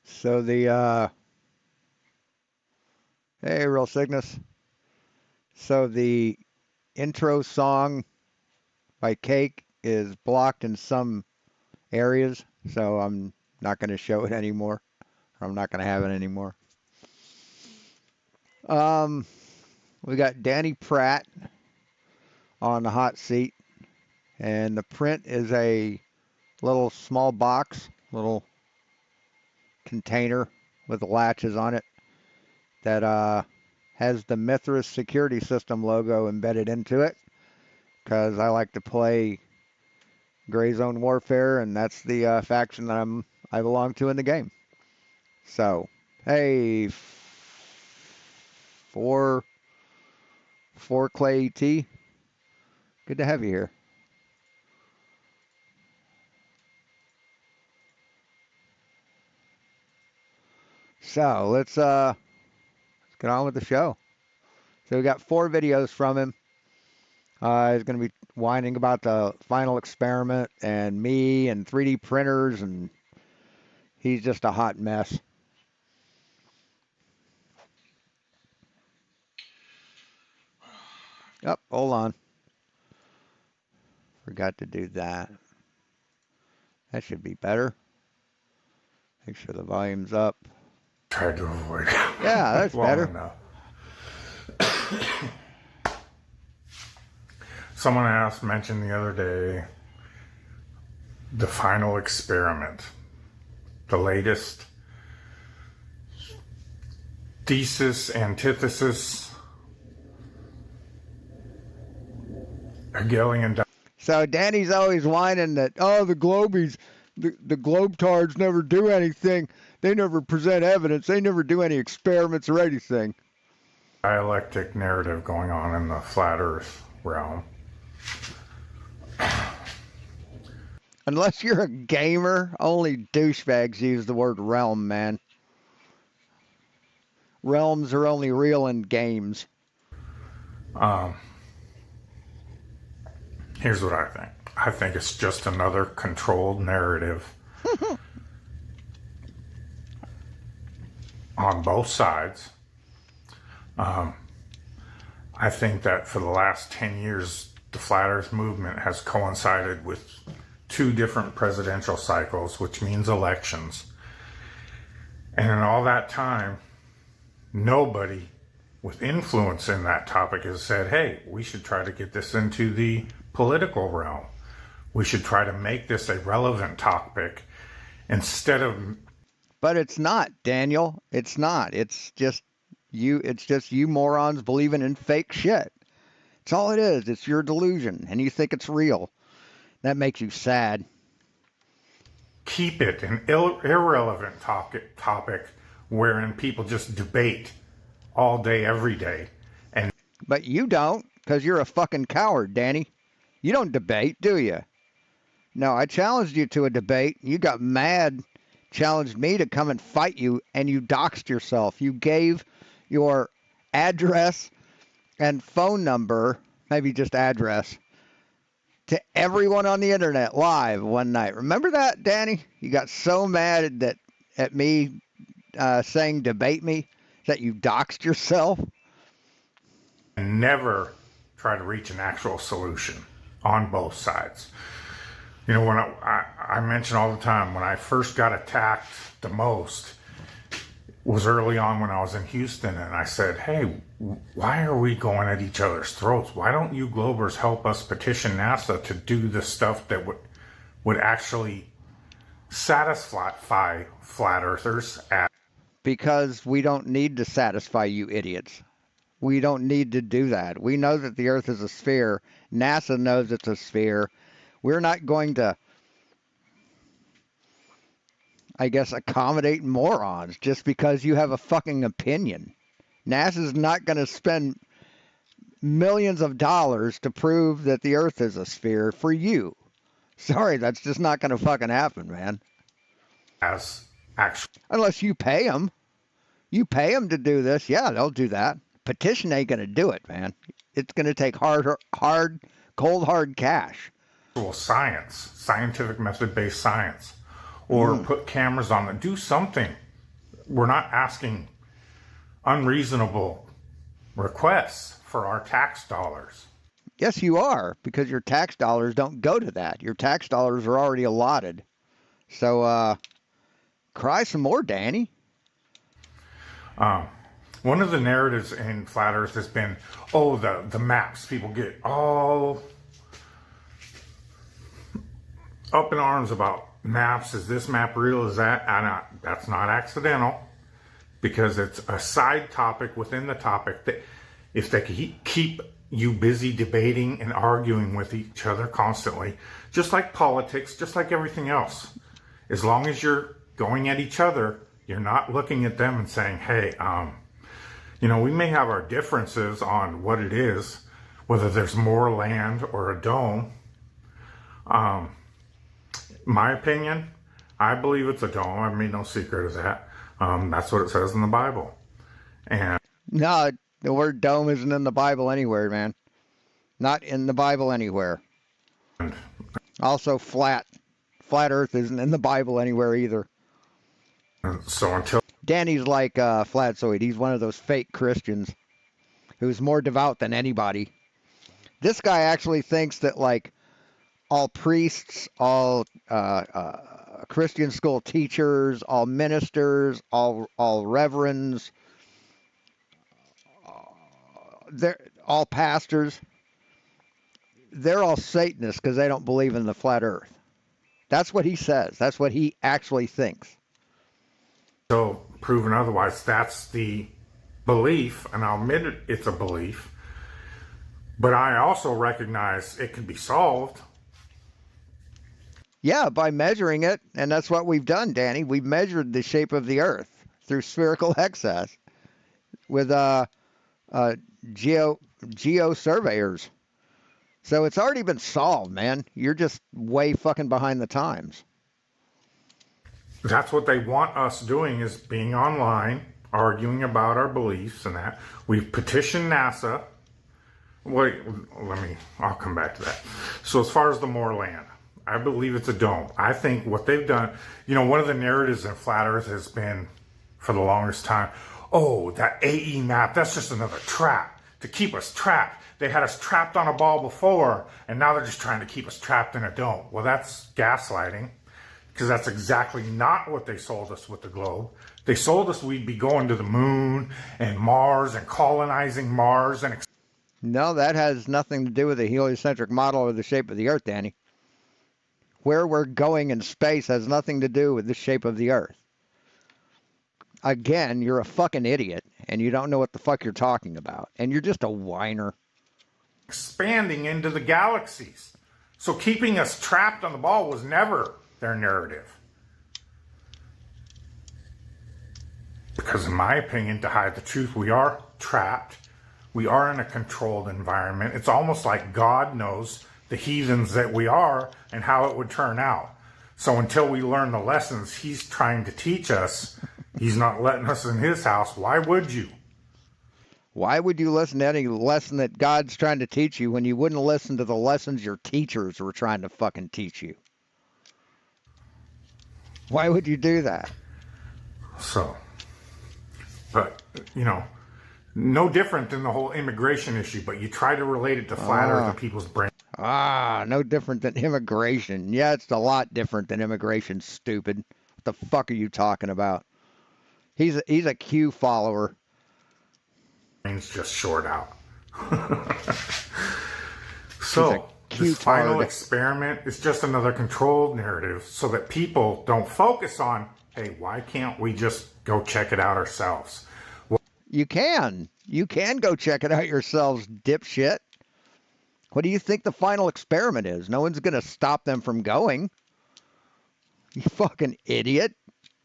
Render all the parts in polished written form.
So hey, Real Cygnus. So the intro song by Cake is blocked in some areas, so I'm not going to show it anymore. I'm not going to have it anymore. Um, we got Danny Pratt on the hot seat, and the print is a little small box, little container with latches on it that has the Mithras security system logo embedded into it because I like to play Gray Zone Warfare, and that's the faction that I belong to in the game. So, hey, four Clay T, good to have you here. So let's get on with the show. So we got 4 videos from him. He's going to be whining about the final experiment and me and 3D printers, and he's just a hot mess. Oh, hold on. Forgot to do that. That should be better. Make sure the volume's up. Tried to avoid it. Yeah, that's better. Enough. Someone mentioned the other day, the final experiment, the latest thesis, antithesis, Hegelian. So Danny's always whining that, oh, the Globies, the Globetards never do anything. They never present evidence. They never do any experiments or anything. Dialectic narrative going on in the flat Earth realm. Unless you're a gamer, only douchebags use the word realm, man. Realms are only real in games. Here's what I think. I think it's just another controlled narrative on both sides. I think that for the last 10 years, the Flat Earth movement has coincided with 2 different presidential cycles, which means elections. And in all that time, nobody with influence in that topic has said, hey, we should try to get this into the political realm. We should try to make this a relevant topic instead of... But it's not, Daniel. It's not. It's just you morons believing in fake shit. It's all it is. It's your delusion, and you think it's real. That makes you sad. Keep it an irrelevant topic wherein people just debate all day, every day. But you don't, because you're a fucking coward, Danny. You don't debate, do you? No, I challenged you to a debate. You got mad, challenged me to come and fight you, and you doxed yourself. You gave your address and phone number, maybe just address, to everyone on the internet live one night. Remember that, Danny? You got so mad at me saying debate me that you doxed yourself. And never try to reach an actual solution on both sides. You know, when I mention all the time, when I first got attacked the most was early on when I was in Houston, and I said, hey, why are we going at each other's throats? Why don't you Globers help us petition NASA to do the stuff that would actually satisfy flat earthers? Because we don't need to satisfy you idiots. We don't need to do that. We know that the Earth is a sphere. NASA knows it's a sphere. We're not going to, I guess, accommodate morons just because you have a fucking opinion. NASA's not going to spend millions of dollars to prove that the Earth is a sphere for you. Sorry, that's just not going to fucking happen, man. Unless you pay them. You pay them to do this, yeah, they'll do that. Petition ain't going to do it, man. It's going to take cold, hard cash. Science, scientific method-based science, or put cameras on it. Do something we're not asking unreasonable requests for our tax dollars. Yes, you are, because your tax dollars don't go to that. Your tax dollars are already allotted. So, cry some more, Danny. One of the narratives in Flat Earth has been, oh, the maps. People get all up in arms about maps. Is this map real? Is that? That's not accidental, because it's a side topic within the topic that if they keep you busy debating and arguing with each other constantly, just like politics, just like everything else, as long as you're going at each other, you're not looking at them and saying, hey, we may have our differences on what it is, whether there's more land or a dome. My opinion, I believe it's a dome. I made no secret of that. That's what it says in the Bible. And No, the word dome isn't in the Bible anywhere, man. Not in the Bible anywhere. Also, flat Earth isn't in the Bible anywhere either. so until Danny's like Flatzoid. He's one of those fake Christians who's more devout than anybody. This guy actually thinks that, like, all priests, all Christian school teachers, all ministers, all reverends, they're all pastors. They're all Satanists because they don't believe in the flat Earth. That's what he says. That's what he actually thinks. So proven otherwise, that's the belief, and I'll admit it's a belief. But I also recognize it can be solved. Yeah, by measuring it, and that's what we've done, Danny. We've measured the shape of the Earth through spherical excess with geo surveyors. So it's already been solved, man. You're just way fucking behind the times. That's what they want us doing, is being online, arguing about our beliefs and that. We've petitioned NASA. Wait, I'll come back to that. So as far as the more land, I believe it's a dome. I think what they've done, one of the narratives in Flat Earth has been, for the longest time, oh, that AE map, that's just another trap to keep us trapped. They had us trapped on a ball before, and now they're just trying to keep us trapped in a dome. Well, that's gaslighting, because that's exactly not what they sold us with the globe. They sold us we'd be going to the moon and Mars and colonizing Mars. No, that has nothing to do with the heliocentric model or the shape of the Earth, Danny. Where we're going in space has nothing to do with the shape of the Earth. Again, you're a fucking idiot, and you don't know what the fuck you're talking about. And you're just a whiner. Expanding into the galaxies. So keeping us trapped on the ball was never their narrative. Because in my opinion, to hide the truth, we are trapped. We are in a controlled environment. It's almost like God knows the heathens that we are and how it would turn out. So until we learn the lessons he's trying to teach us, he's not letting us in his house. Why would you? Why would you listen to any lesson that God's trying to teach you when you wouldn't listen to the lessons your teachers were trying to fucking teach you? Why would you do that? So, but, no different than the whole immigration issue, but you try to relate it to flat earth and people's brains. No different than immigration. Yeah, it's a lot different than immigration, stupid. What the fuck are you talking about? He's a Q follower. Just short out. So this final experiment is just another controlled narrative so that people don't focus on, hey, why can't we just go check it out ourselves? You can go check it out yourselves, dipshit. What do you think the final experiment is? No one's going to stop them from going. You fucking idiot.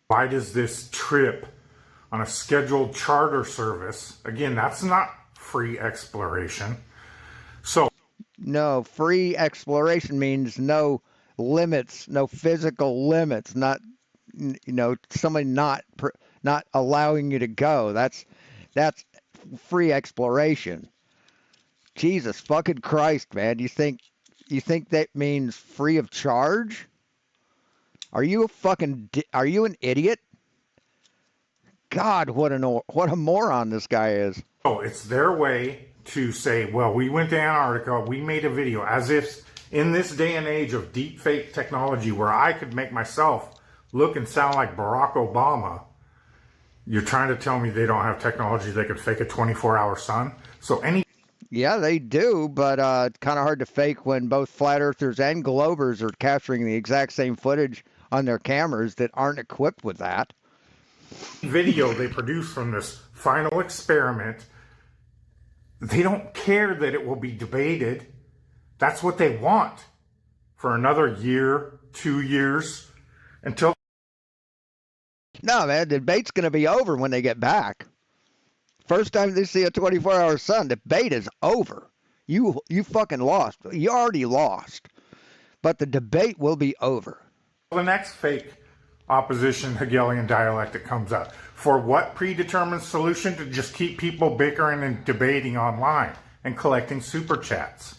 Why does this trip on a scheduled charter service, again, that's not free exploration. So, no, free exploration means no limits, no physical limits, not, somebody not allowing you to go. That's free exploration. Jesus fucking Christ, man. You think that means free of charge? Are you an idiot? God, what a moron this guy is. So it's their way to say, well, we went to Antarctica, we made a video, as if in this day and age of deep fake technology where I could make myself look and sound like Barack Obama, you're trying to tell me they don't have technology they could fake a 24-hour sun? So Yeah, they do, but it's kind of hard to fake when both flat earthers and globers are capturing the exact same footage on their cameras that aren't equipped with that. video they produce from this final experiment, they don't care that it will be debated. That's what they want for another year, 2 years, until... No, man, the debate's going to be over when they get back. First time they see a 24-hour sun, debate is over. You fucking lost. You already lost. But the debate will be over. the next fake opposition Hegelian dialectic comes up. For what predetermined solution? To just keep people bickering and debating online and collecting super chats.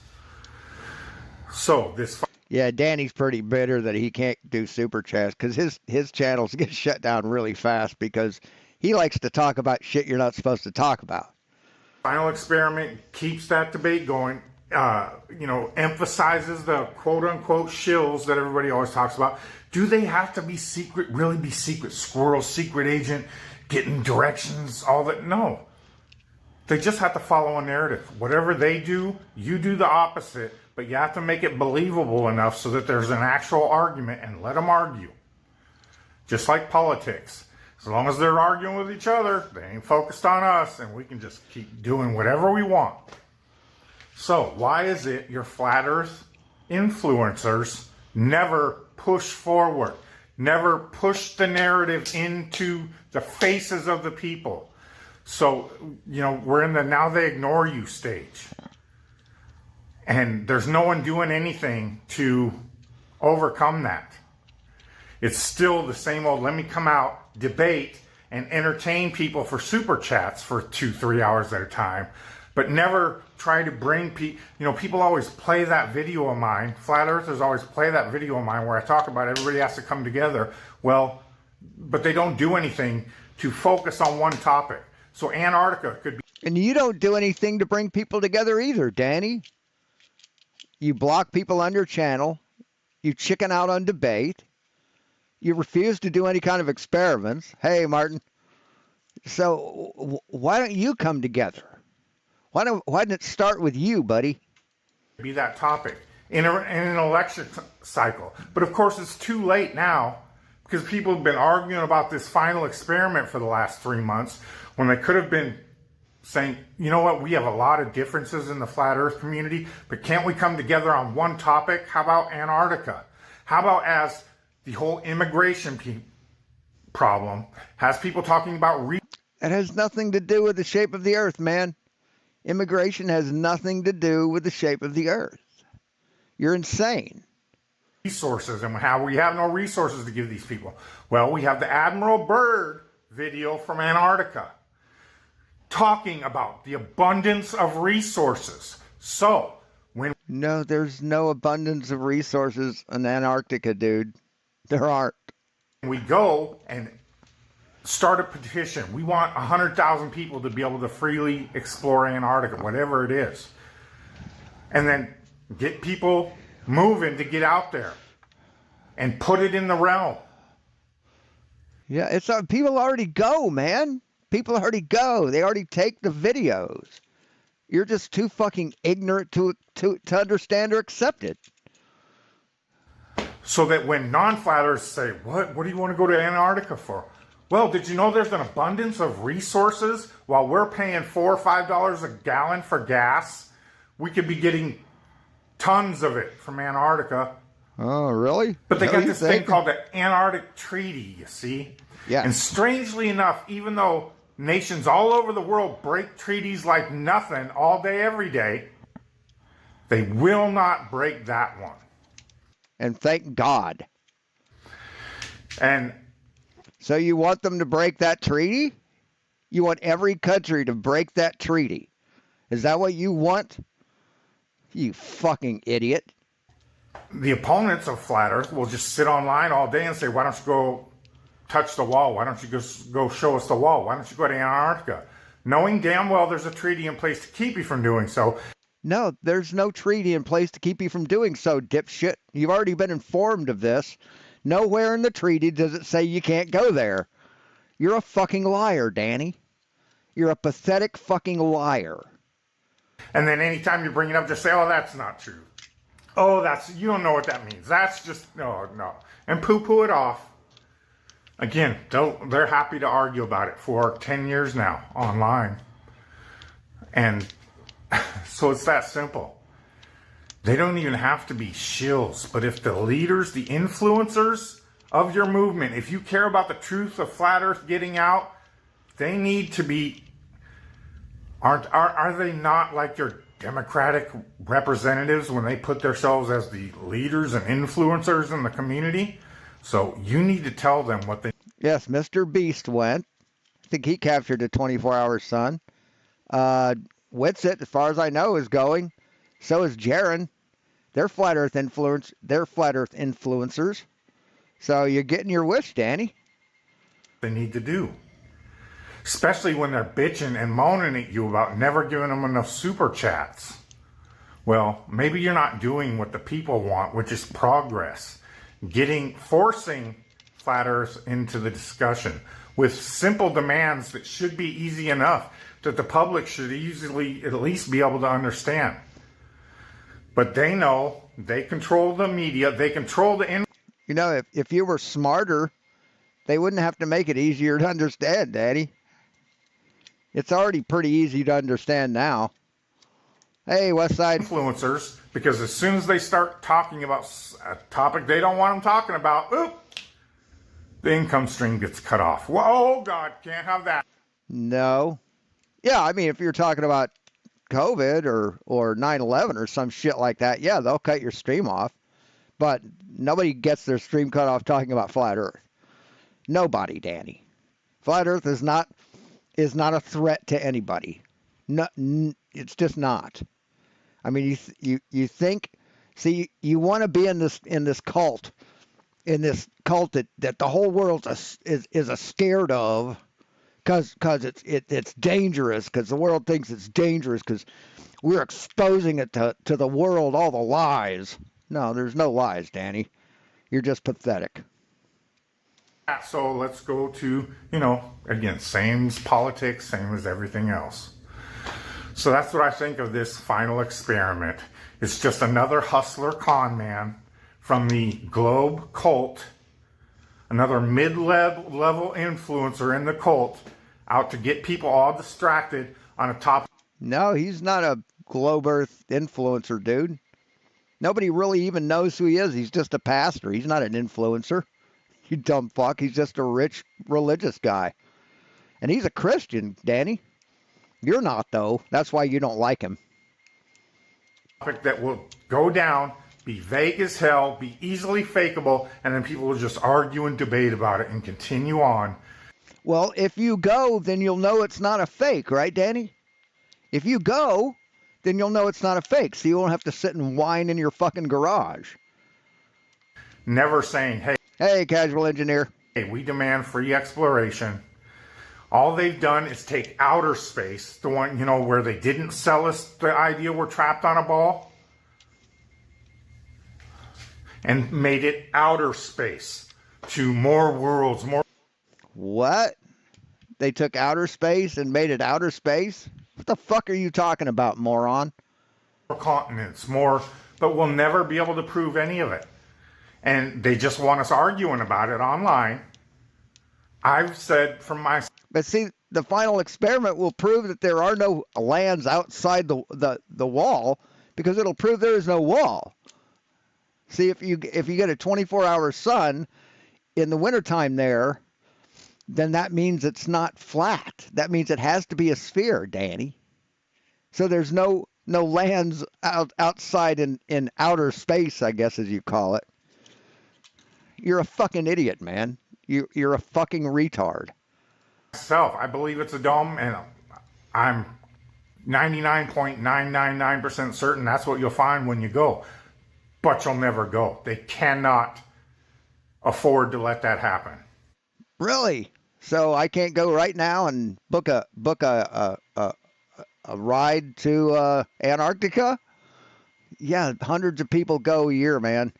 So this... Yeah, Danny's pretty bitter that he can't do super chats because his channels get shut down really fast because he likes to talk about shit you're not supposed to talk about. Final experiment keeps that debate going, emphasizes the quote-unquote shills that everybody always talks about. Do they have to be secret, really be secret squirrel, secret agent, getting directions, all that? No. They just have to follow a narrative. Whatever they do, you do the opposite, but you have to make it believable enough so that there's an actual argument and let them argue. Just like politics. As long as they're arguing with each other, they ain't focused on us, and we can just keep doing whatever we want. So, why is it your flat earth influencers never push forward, never push the narrative into the faces of the people? So, we're in the now they ignore you stage. And there's no one doing anything to overcome that. It's still the same old, let me come out, debate, and entertain people for super chats for 2-3 hours at a time, but never try to bring people, people always play that video of mine, flat earthers always play that video of mine where I talk about everybody has to come together. Well, but they don't do anything to focus on one topic. So Antarctica could be... And you don't do anything to bring people together either, Danny. You block people on your channel. You chicken out on debate. You refuse to do any kind of experiments. Hey, Martin. So why don't you come together? Why didn't it start with you, buddy? Be that topic in an election cycle. But of course, it's too late now because people have been arguing about this final experiment for the last 3 months when they could have been saying, you know what, we have a lot of differences in the flat earth community, but can't we come together on one topic? How about Antarctica? How about as the whole immigration problem has people talking about... It has nothing to do with the shape of the earth, man. Immigration has nothing to do with the shape of the earth. You're insane. Resources, and how we have no resources to give these people. Well, we have the Admiral Byrd video from Antarctica talking about the abundance of resources. So, No, there's no abundance of resources in Antarctica, dude. There aren't. We go and start a petition. We want 100,000 people to be able to freely explore Antarctica, whatever it is. And then get people moving to get out there and put it in the realm. Yeah, it's people already go, man. People already go. They already take the videos. You're just too fucking ignorant to understand or accept it. So that when non-flatters say, what do you want to go to Antarctica for? Well, did you know there's an abundance of resources? While we're paying $4 or $5 a gallon for gas, we could be getting tons of it from Antarctica. Oh, really? But they got this thing called the Antarctic Treaty, you see? Yeah. And strangely enough, even though nations all over the world break treaties like nothing all day, every day, they will not break that one. And thank God. And so you want them to break that treaty? You want every country to break that treaty? Is that what you want? You fucking idiot. The opponents of Flat Earth will just sit online all day and say, why don't you go touch the wall? Why don't you go show us the wall? Why don't you go to Antarctica? Knowing damn well there's a treaty in place to keep you from doing so. No, there's no treaty in place to keep you from doing so, dipshit. You've already been informed of this. Nowhere in the treaty does it say you can't go there. You're a fucking liar, Danny. You're a pathetic fucking liar. And then anytime you bring it up, just say, oh, that's not true. Oh, you don't know what that means. That's just, no. And poo-poo it off. Again, they're happy to argue about it for 10 years now online. And so it's that simple. They don't even have to be shills. But if the leaders, the influencers of your movement, if you care about the truth of Flat Earth getting out, they need to be, are they not like your Democratic representatives when they put themselves as the leaders and influencers in the community? So you need to tell them what they... Yes, Mr. Beast went. I think he captured the 24-hour sun. Witsit, as far as I know, is going. So is Jaron. They're flat Earth influencers. So you're getting your wish, Danny. They need to do. Especially when they're bitching and moaning at you about never giving them enough super chats. Well, maybe you're not doing what the people want, which is progress. Forcing Flat Earth into the discussion with simple demands that should be easy enough that the public should easily at least be able to understand. But they know, they control the media, they control the... You know, if you were smarter, they wouldn't have to make it easier to understand, Daddy. It's already pretty easy to understand now. Hey, Westside. Influencers, because as soon as they start talking about a topic they don't want them talking about, the income stream gets cut off. Whoa, oh, God, can't have that. No. Yeah, I mean, if you're talking about COVID or 9/11 or some shit like that, yeah, they'll cut your stream off. But nobody gets their stream cut off talking about Flat Earth. Nobody, Danny. Flat Earth is not a threat to anybody. No, it's just not. I mean, you think, see, you want to be in this cult, that the whole world is scared of, because it's dangerous, because the world thinks it's dangerous, because we're exposing it to the world, all the lies. No, there's no lies, Danny. You're just pathetic. So let's go to, again, same as politics, same as everything else. So that's what I think of this final experiment. It's just another hustler con man from the Globe cult, another mid-level influencer in the cult, out to get people all distracted on a top. No, he's not a Globe Earth influencer, dude. Nobody really even knows who he is. He's just a pastor. He's not an influencer. You dumb fuck. He's just a rich religious guy. And he's a Christian, Danny. You're not, though. That's why you don't like him. Topic that will go down, be vague as hell, be easily fakeable, and then people will just argue and debate about it and continue on. Well, if you go, then you'll know it's not a fake, right, Danny? If you go, then you'll know it's not a fake, so you won't have to sit and whine in your fucking garage. Never saying, hey, casual engineer. Hey, we demand free exploration. All they've done is take outer space, the one, where they didn't sell us the idea we're trapped on a ball, and made it outer space to more worlds, more... What? They took outer space and made it outer space? What the fuck are you talking about, moron? More continents, more, but we'll never be able to prove any of it. And they just want us arguing about it online. I've said from my... But see, the final experiment will prove that there are no lands outside the wall, because it'll prove there is no wall. See, if you get a 24-hour sun in the wintertime there, then that means it's not flat. That means it has to be a sphere, Danny. So there's no lands outside in outer space, I guess, as you call it. You're a fucking idiot, man. You're a fucking retard. I believe it's a dome, and I'm 99.999% certain that's what you'll find when you go. But you'll never go. They cannot afford to let that happen. Really? So I can't go right now and book a ride to Antarctica? Yeah, hundreds of people go a year, man.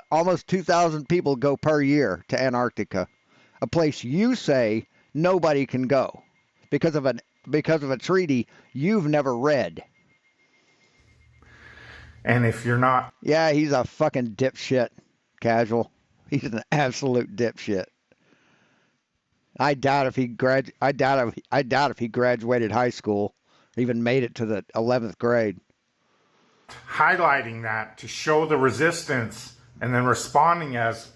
Almost 2,000 people go per year to Antarctica, a place you say nobody can go because of a treaty you've never read. And if you're not, Yeah, he's a fucking dipshit, Casual. He's an absolute dipshit. I doubt if he graduated high school, even made it to the 11th grade. highlighting that to show the resistance and then responding as,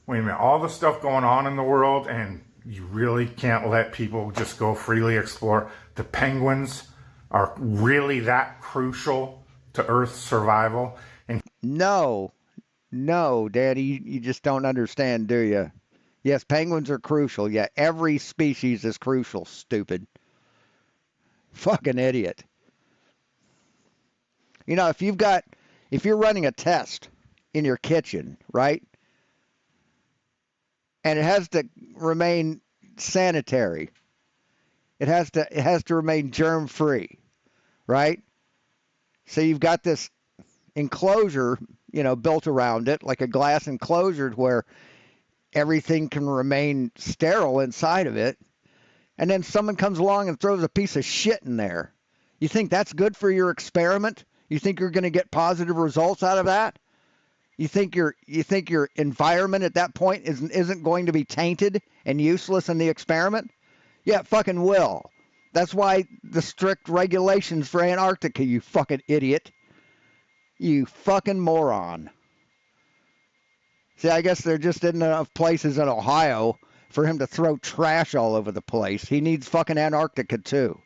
wait a minute, all the stuff going on in the world, and you really can't let people just go freely explore. The penguins are really that crucial to Earth's survival. And No, no, Daddy, you just don't understand, do you? Yes, penguins are crucial. Yeah, every species is crucial, stupid. Fucking idiot. You know, if you're running a test in your kitchen, right? And it has to remain sanitary. It has to remain germ free, right? So you've got this enclosure, built around it, like a glass enclosure where everything can remain sterile inside of it. And then someone comes along and throws a piece of shit in there. You think that's good for your experiment? You think you're going to get positive results out of that? You think your environment at that point isn't going to be tainted and useless in the experiment? Yeah, it fucking will. That's why the strict regulations for Antarctica, you fucking idiot. You fucking moron. See, I guess there just isn't enough places in Ohio for him to throw trash all over the place. He needs fucking Antarctica too.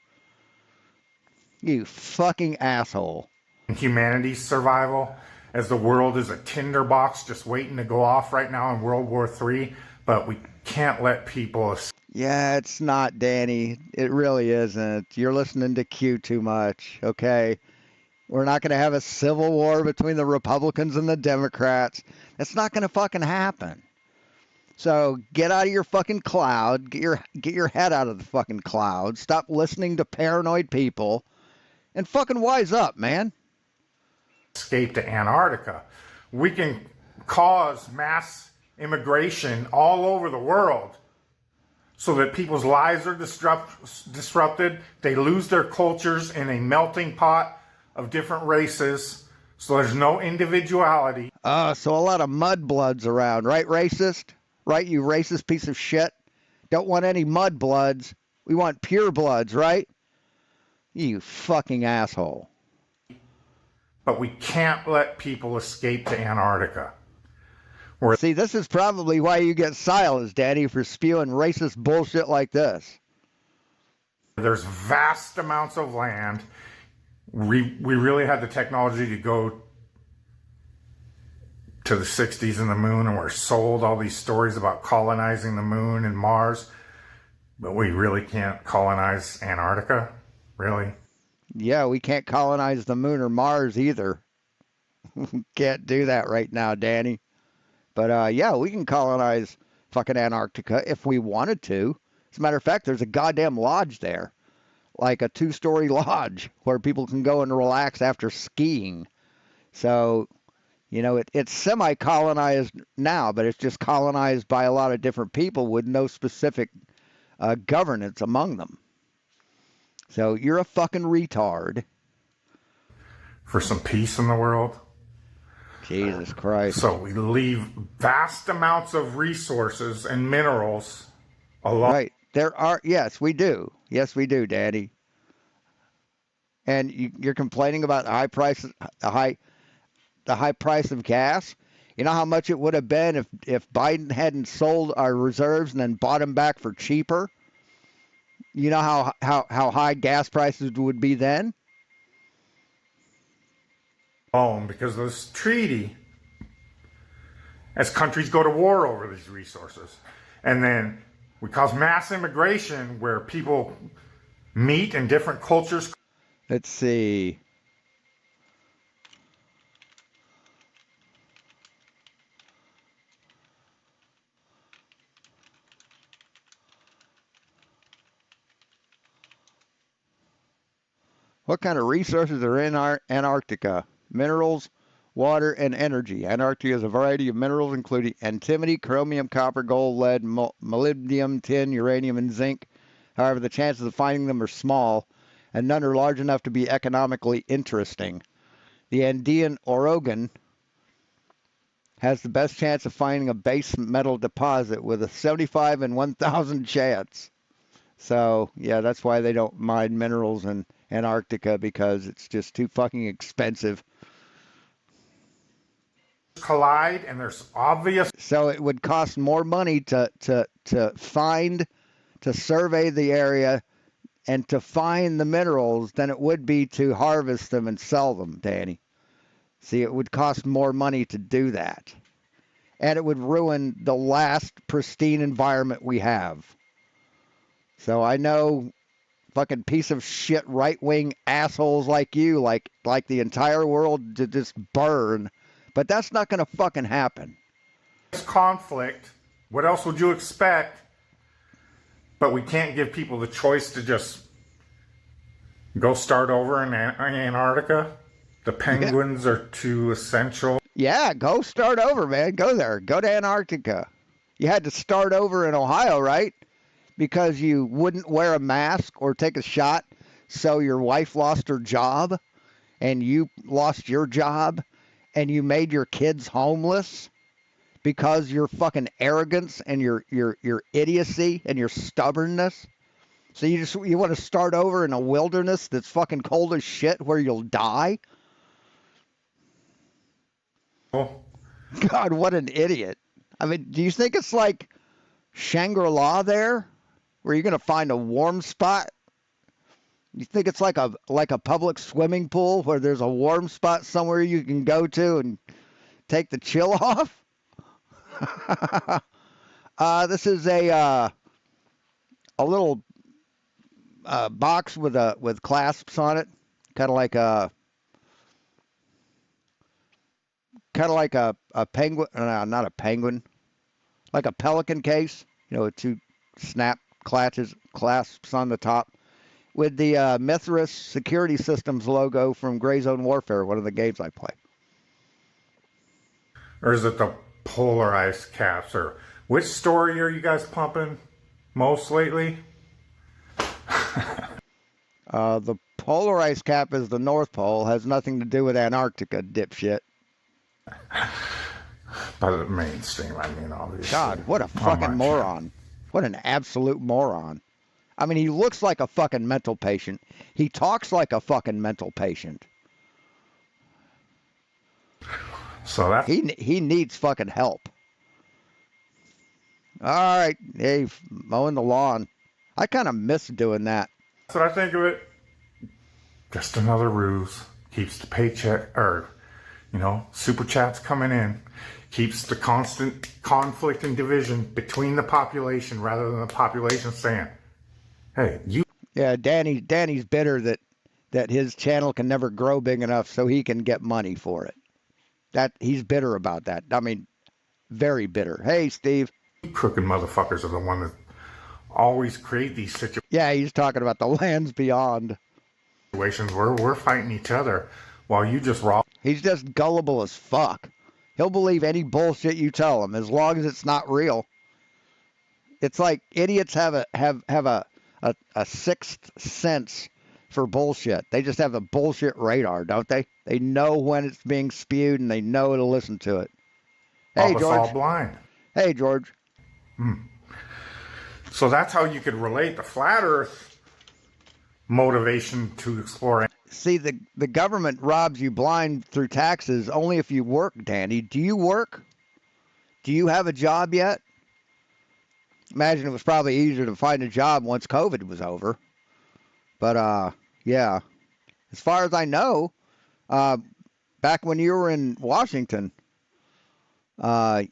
You fucking asshole. humanity's survival, as the world is a tinderbox just waiting to go off right now in World War III. But we can't let people. Yeah, it's not, Danny. It really isn't. You're listening to Q too much, okay? We're not going to have a civil war between the Republicans and the Democrats. It's not going to fucking happen. So get out of your fucking cloud. Get your head out of the fucking cloud. Stop listening to paranoid people, and fucking wise up, man. Escape to Antarctica. We can cause mass immigration all over the world so that people's lives are disrupted. They lose their cultures in a melting pot of different races. So there's no individuality. So a lot of mudbloods around, right, racist? Right, you racist piece of shit? Don't want any mudbloods. We want pure bloods, right? You fucking asshole. But we can't let people escape to Antarctica. See, this is probably why you get silenced, Daddy, for spewing racist bullshit like this. There's vast amounts of land. We really had the technology to go to the 60s in the moon, and we're sold all these stories about colonizing the moon and Mars. But we really can't colonize Antarctica? Really? Yeah, we can't colonize the moon or Mars either. Can't do that right now, Danny. But yeah, we can colonize fucking Antarctica if we wanted to. As a matter of fact, there's a goddamn lodge there, like a 2-story lodge where people can go and relax after skiing. So, it's semi-colonized now, but it's just colonized by a lot of different people with no specific governance among them. So you're a fucking retard. For some peace in the world? Jesus Christ. So we leave vast amounts of resources and minerals alone. Right. Yes, we do. Yes, we do, Daddy. And you're complaining about the high price, the high price of gas. You know how much it would have been if Biden hadn't sold our reserves and then bought them back for cheaper? You know how high gas prices would be then? Because of this treaty, as countries go to war over these resources. And then we cause mass immigration where people meet in different cultures. Let's see. What kind of resources are in Antarctica? Minerals, water, and energy. Antarctica has a variety of minerals, including antimony, chromium, copper, gold, lead, molybdenum, tin, uranium, and zinc. However, the chances of finding them are small, and none are large enough to be economically interesting. The Andean orogen has the best chance of finding a base metal deposit with a 75 in 1,000 chance. So, yeah, that's why they don't mine minerals in Antarctica, because it's just too fucking expensive. Collide, and there's obvious. So it would cost more money to find, to survey the area and to find the minerals than it would be to harvest them and sell them, Danny. See, it would cost more money to do that. And it would ruin the last pristine environment we have. So I know fucking piece of shit right-wing assholes like you like the entire world to just burn, but that's not going to fucking happen. Conflict. What else would you expect? But we can't give people the choice to just go start over in Antarctica. The penguins are too essential. Yeah, go start over, man. Go there. Go to Antarctica. You had to start over in Ohio, right? Because you wouldn't wear a mask or take a shot, so your wife lost her job, and you lost your job, and you made your kids homeless because your fucking arrogance and your idiocy and your stubbornness. So you want to start over in a wilderness that's fucking cold as shit where you'll die? God, what an idiot. I mean, do you think it's like Shangri-La there, where you're going to find a warm spot? You think it's like a public swimming pool where there's a warm spot somewhere you can go to and take the chill off? This is a little box with clasps on it, kind of like a penguin, not a penguin, like a pelican case, with two snap clasps on the top, with the Mithras Security Systems logo from Gray Zone Warfare, one of the games I play. Or is it the polarized caps? Or which story are you guys pumping most lately? The polarized cap is the North Pole, has nothing to do with Antarctica, dipshit. By the mainstream, I mean, obviously. God, what a fucking moron. What an absolute moron. I mean, he looks like a fucking mental patient. He talks like a fucking mental patient. So that he needs fucking help. All right, hey, mowing the lawn. I kind of miss doing that. that's what I think of it. Just another ruse. Keeps the paycheck, or, super chats coming in. Keeps the constant conflict and division between the population rather than the population saying, hey, you. Yeah, Danny's bitter that his channel can never grow big enough so he can get money for it. That he's bitter about that. I mean, very bitter. Hey, Steve. Crooked motherfuckers are the one that always create these situations. Yeah, he's talking about the lands beyond. Where we're fighting each other while you just raw. He's just gullible as fuck. He'll believe any bullshit you tell him as long as it's not real. It's like idiots have a sixth sense for bullshit. They just have a bullshit radar, don't they? They know when it's being spewed and they know to listen to it. Hey, George. All blind. Hey, George. So that's how you could relate the flat Earth motivation to explore. See, the government robs you blind through taxes only if you work, Danny. Do you work? Do you have a job yet? Imagine it was probably easier to find a job once COVID was over. But, yeah. As far as I know, back when you were in Washington,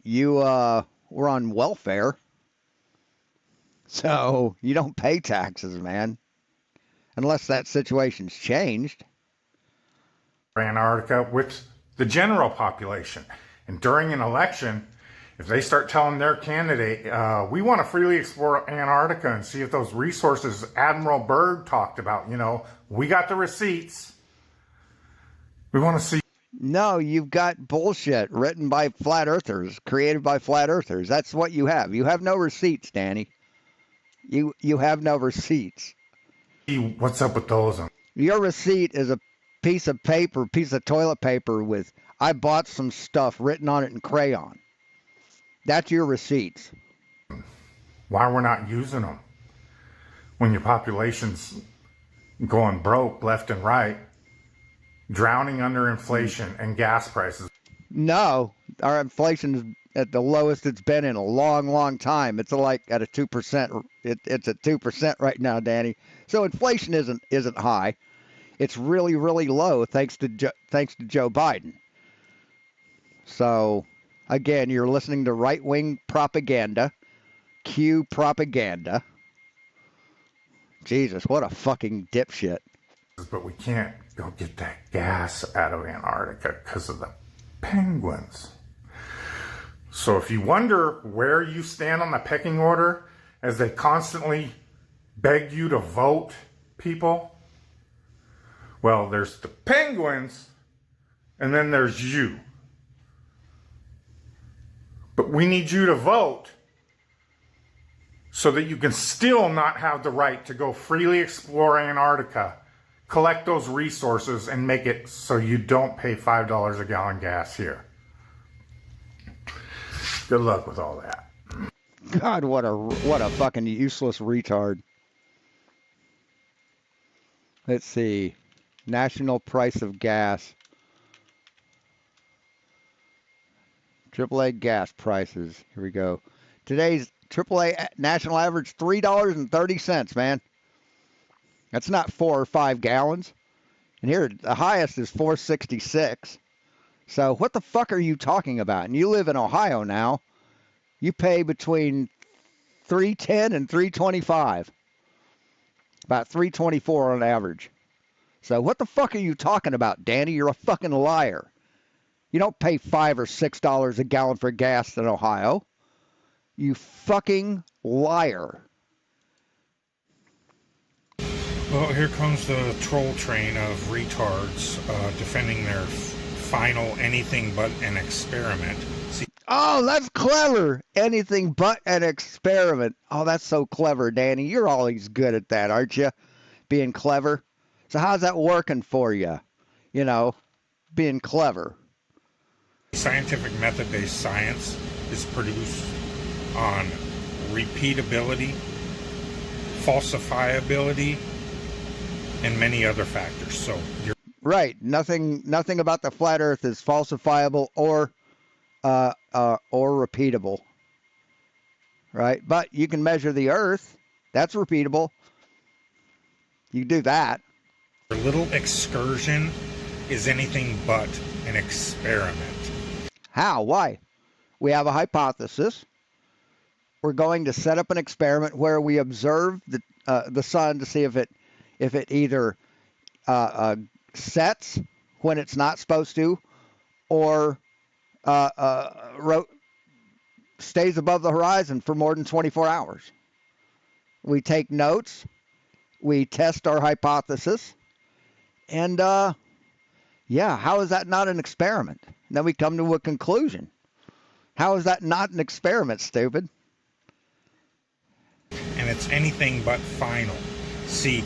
you were on welfare. So you don't pay taxes, man. Unless that situation's changed. Antarctica with the general population. And during an election, If they start telling their candidate, we want to freely explore Antarctica and see if those resources Admiral Byrd talked about, we got the receipts. We want to see. No, you've got bullshit written by flat earthers, created by flat earthers. That's what you have. You have no receipts, Danny. You have no receipts. What's up with those? Your receipt is a piece of paper, piece of toilet paper with "I bought some stuff" written on it in crayon. That's your receipts. Why we're not using them when your population's going broke left and right, drowning under inflation and gas prices. No, our inflation is at the lowest it's been in a long, long time. It's like at a 2%. It's at 2% right now, Danny. So inflation isn't high. It's really, really low thanks to Joe Biden. So, again, you're listening to right-wing propaganda. Q propaganda. Jesus, what a fucking dipshit. But we can't go get that gas out of Antarctica because of the penguins. So if you wonder where you stand on the pecking order as they constantly beg you to vote, people, well, there's the penguins and then there's you. But we need you to vote so that you can still not have the right to go freely explore Antarctica, collect those resources, and make it so you don't pay $5 a gallon gas here. Good luck with all that. God, what a fucking useless retard. Let's see. National price of gas. AAA gas prices. Here we go. Today's AAA national average $3.30, man. That's not 4 or 5 gallons. And here the highest is $4.66. So what the fuck are you talking about? And you live in Ohio now. You pay between $3.10 and $3.25. About $3.24 on average. So what the fuck are you talking about, Danny? You're a fucking liar. You don't pay $5 or $6 a gallon for gas in Ohio. You fucking liar. Well, here comes the troll train of retards defending their final anything but an experiment. See, oh, that's clever. Anything but an experiment. Oh, that's so clever, Danny. You're always good at that, aren't you? Being clever. So how's that working for you? Being clever. scientific method-based science is produced on repeatability, falsifiability, and many other factors. So you're right. Nothing about the flat Earth is falsifiable or repeatable. Right? But you can measure the Earth. That's repeatable. You do that. Your little excursion is anything but an experiment. How? Why? We have a hypothesis. We're going to set up an experiment where we observe the sun to see if it either sets when it's not supposed to, or stays above the horizon for more than 24 hours. We take notes. We test our hypothesis. And, how is that not an experiment? And then we come to a conclusion. How is that not an experiment, stupid? And it's anything but final. See,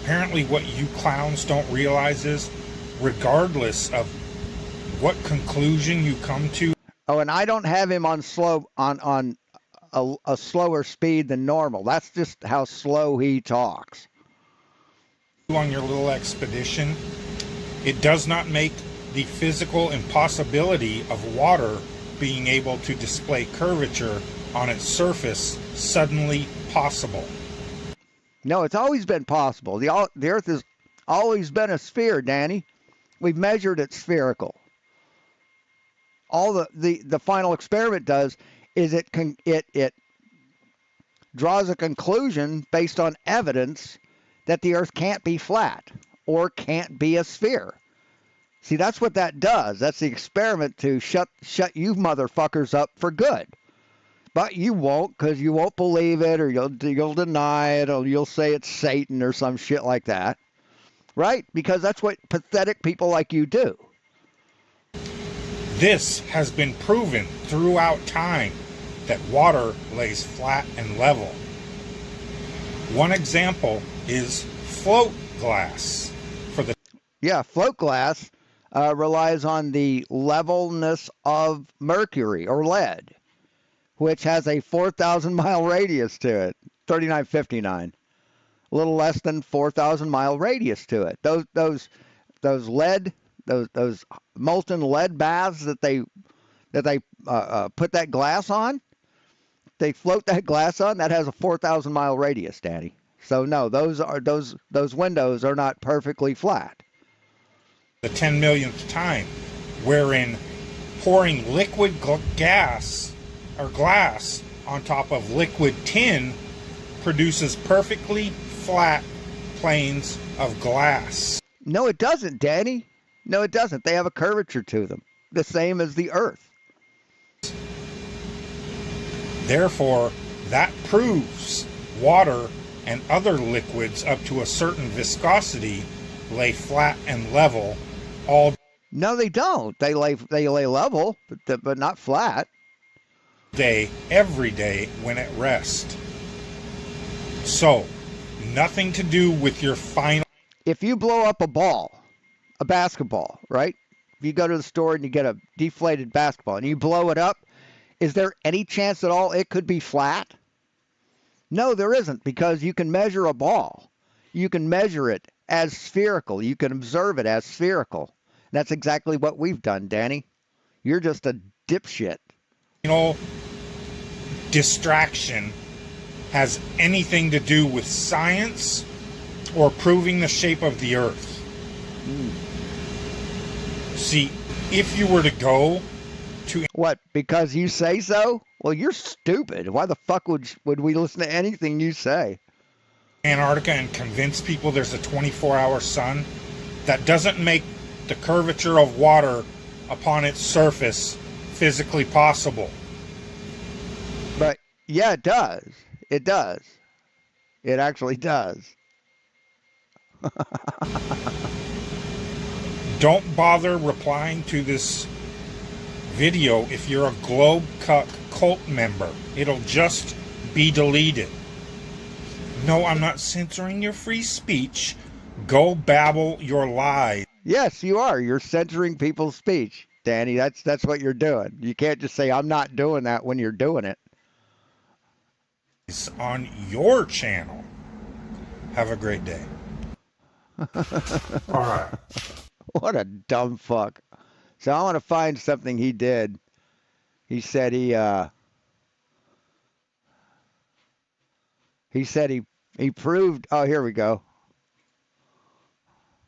apparently what you clowns don't realize is, regardless of what conclusion you come to. Oh, and I don't have him on a slower speed than normal. That's just how slow he talks. On your little expedition, it does not make the physical impossibility of water being able to display curvature on its surface suddenly possible. No, it's always been possible. The Earth has always been a sphere, Danny. We've measured it spherical. All the final experiment does is it draws a conclusion based on evidence that the Earth can't be flat or can't be a sphere. See, that's what that does. That's the experiment to shut you motherfuckers up for good. But you won't, because you won't believe it, or you'll deny it, or you'll say it's Satan or some shit like that, right? Because that's what pathetic people like you do. This has been proven throughout time that water lays flat and level. One example is float glass. Float glass relies on the levelness of mercury or lead, which has a 4,000-mile radius to it, 3959. A little less than 4,000-mile radius to it. Those molten lead baths that they put that glass on, they float that glass on, that has a 4,000-mile radius, Danny. So no, those windows are not perfectly flat. The 10 millionth time, wherein pouring liquid gas or glass on top of liquid tin produces perfectly flat planes of glass. No, it doesn't, Danny. No, it doesn't. They have a curvature to them, the same as the Earth. Therefore, that proves water and other liquids up to a certain viscosity lay flat and level all No, they don't. They lay level, but not flat. day, every day when at rest. So, nothing to do with your final. If you blow up a basketball, right? If you go to the store and you get a deflated basketball and you blow it up, is there any chance at all it could be flat? No, there isn't, because you can measure a ball. You can measure it as spherical. You can observe it as spherical. And that's exactly what we've done, Danny. You're just a dipshit. Distraction has anything to do with science or proving the shape of the earth. See, if you were to go to... What, because you say so? Well, you're stupid. Why the fuck would we listen to anything you say? Antarctica and convince people there's a 24-hour sun, that doesn't make the curvature of water upon its surface physically possible. But yeah, it does. It does. It actually does. Don't bother replying to this video if you're a Globe Cuck cult member. It'll just be deleted. No, I'm not censoring your free speech. Go babble your lies. Yes, you are. You're censoring people's speech, Danny. That's what you're doing. You can't just say, I'm not doing that when you're doing it. On your channel. Have a great day. All right. What a dumb fuck. So I want to find something he did. He said he proved. Oh, here we go.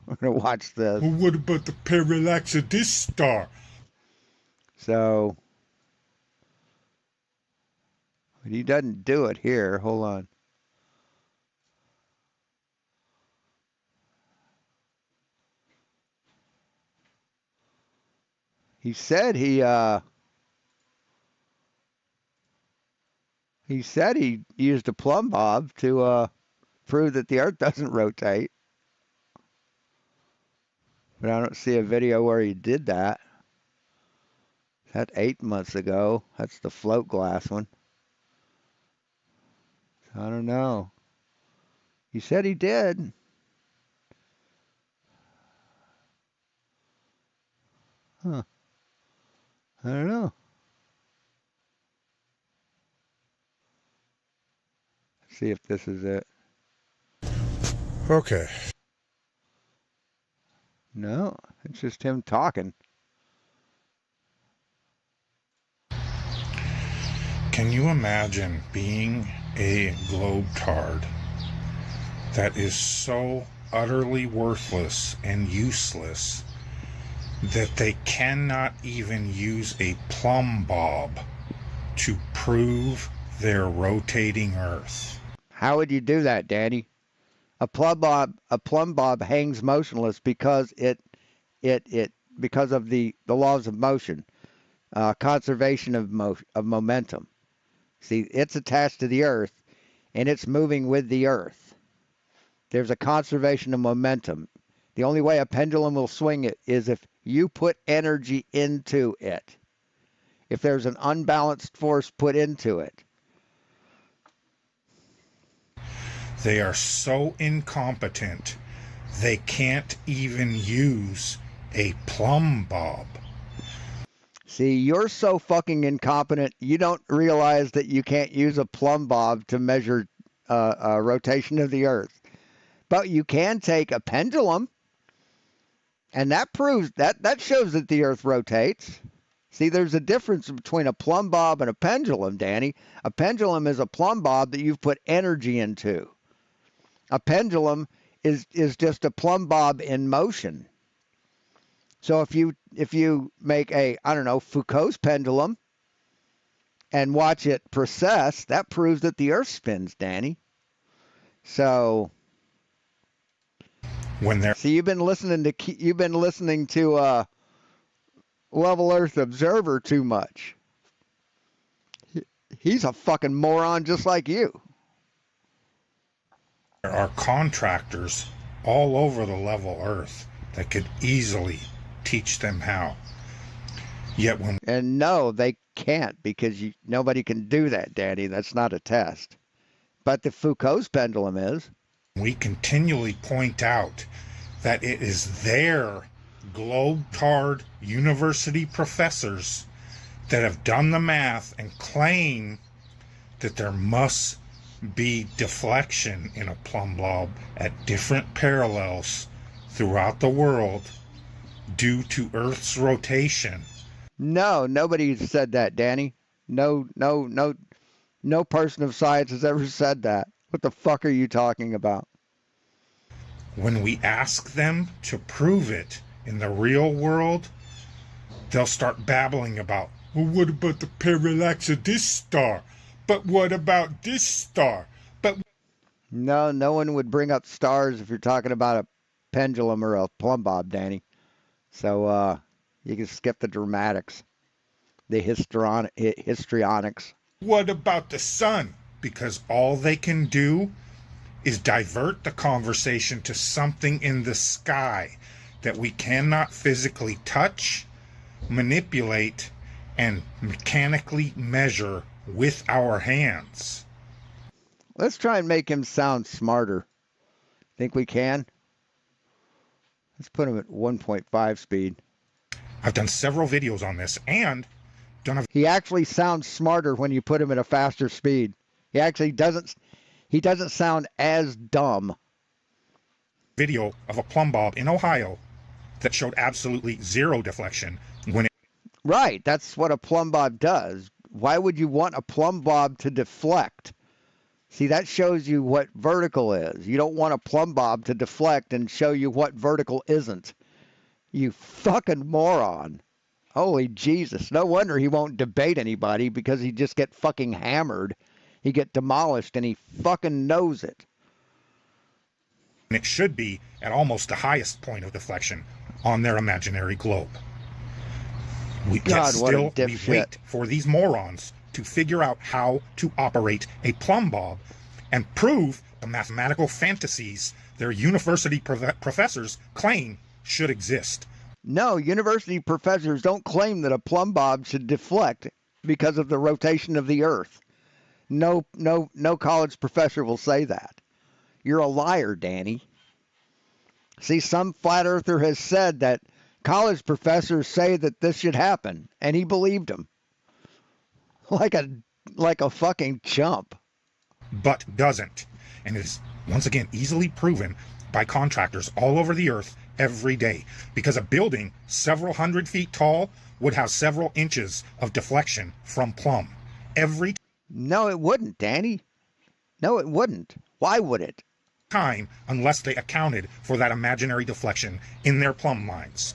We're gonna watch this. Well, what about the parallax of this star? So he doesn't do it here. Hold on. He said he used a plumb bob to prove that the Earth doesn't rotate. But I don't see a video where he did that. That's 8 months ago. That's the float glass one. I don't know. He said he did. Huh. I don't know. Let's see if this is it. Okay. No, it's just him talking. Can you imagine being a globetard that is so utterly worthless and useless that they cannot even use a plumb bob to prove their rotating Earth? How would you do that, Danny? A plumb bob hangs motionless because it because of the laws of motion, conservation of momentum. See, it's attached to the Earth, and it's moving with the Earth. There's a conservation of momentum. The only way a pendulum will swing it is if you put energy into it. If there's an unbalanced force put into it. They are so incompetent, they can't even use a plumb bob. See, you're so fucking incompetent, you don't realize that you can't use a plumb bob to measure rotation of the Earth. But you can take a pendulum, and that proves that shows that the Earth rotates. See, there's a difference between a plumb bob and a pendulum, Danny. A pendulum is a plumb bob that you've put energy into. A pendulum is just a plumb bob in motion. So if you make a, I don't know, Foucault's pendulum and watch it precess, that proves that the Earth spins, Danny. So see, you've been listening to Level Earth Observer too much. He's a fucking moron just like you. There are contractors all over the level Earth that could easily teach them how. Yet and no, they can't, because nobody can do that, Danny. That's not a test. But the Foucault's pendulum is. We continually point out that it is their globe-tarred university professors that have done the math and claim that there must be deflection in a plumb bob at different parallels throughout the world due to Earth's rotation. No, nobody said that, Danny. No person of science has ever said that. What the fuck are you talking about? When we ask them to prove it in the real world, they'll start babbling about, well, what about the parallax of this star? But what about this star? But no one would bring up stars if you're talking about a pendulum or a plumb bob, Danny. So you can skip the dramatics, the histrionics. What about the sun? Because all they can do is divert the conversation to something in the sky that we cannot physically touch, manipulate, and mechanically measure with our hands. Let's try and make him sound smarter. Think we can? Let's put him at 1.5 speed. I've done several videos on this and He actually sounds smarter when you put him at a faster speed. He actually doesn't sound as dumb. Video of a plumb bob in Ohio that showed absolutely zero deflection when it... Right, that's what a plumb bob does. Why would you want a plumb bob to deflect? See, that shows you what vertical is. You don't want a plumb bob to deflect and show you what vertical isn't. You fucking moron. Holy Jesus. No wonder he won't debate anybody, because he'd just get fucking hammered. He'd get demolished, and he fucking knows it. And it should be at almost the highest point of deflection on their imaginary globe. We wait for these morons to figure out how to operate a plumb bob and prove the mathematical fantasies their university professors claim should exist. No, university professors don't claim that a plumb bob should deflect because of the rotation of the Earth. No college professor will say that. You're a liar, Danny. See, some flat earther has said that college professors say that this should happen, and he believed him. Like a fucking chump. But doesn't. And it is, once again, easily proven by contractors all over the Earth every day. Because a building several hundred feet tall would have several inches of deflection from plumb. No, it wouldn't, Danny. No, it wouldn't. Why would it? Time, unless they accounted for that imaginary deflection in their plumb lines.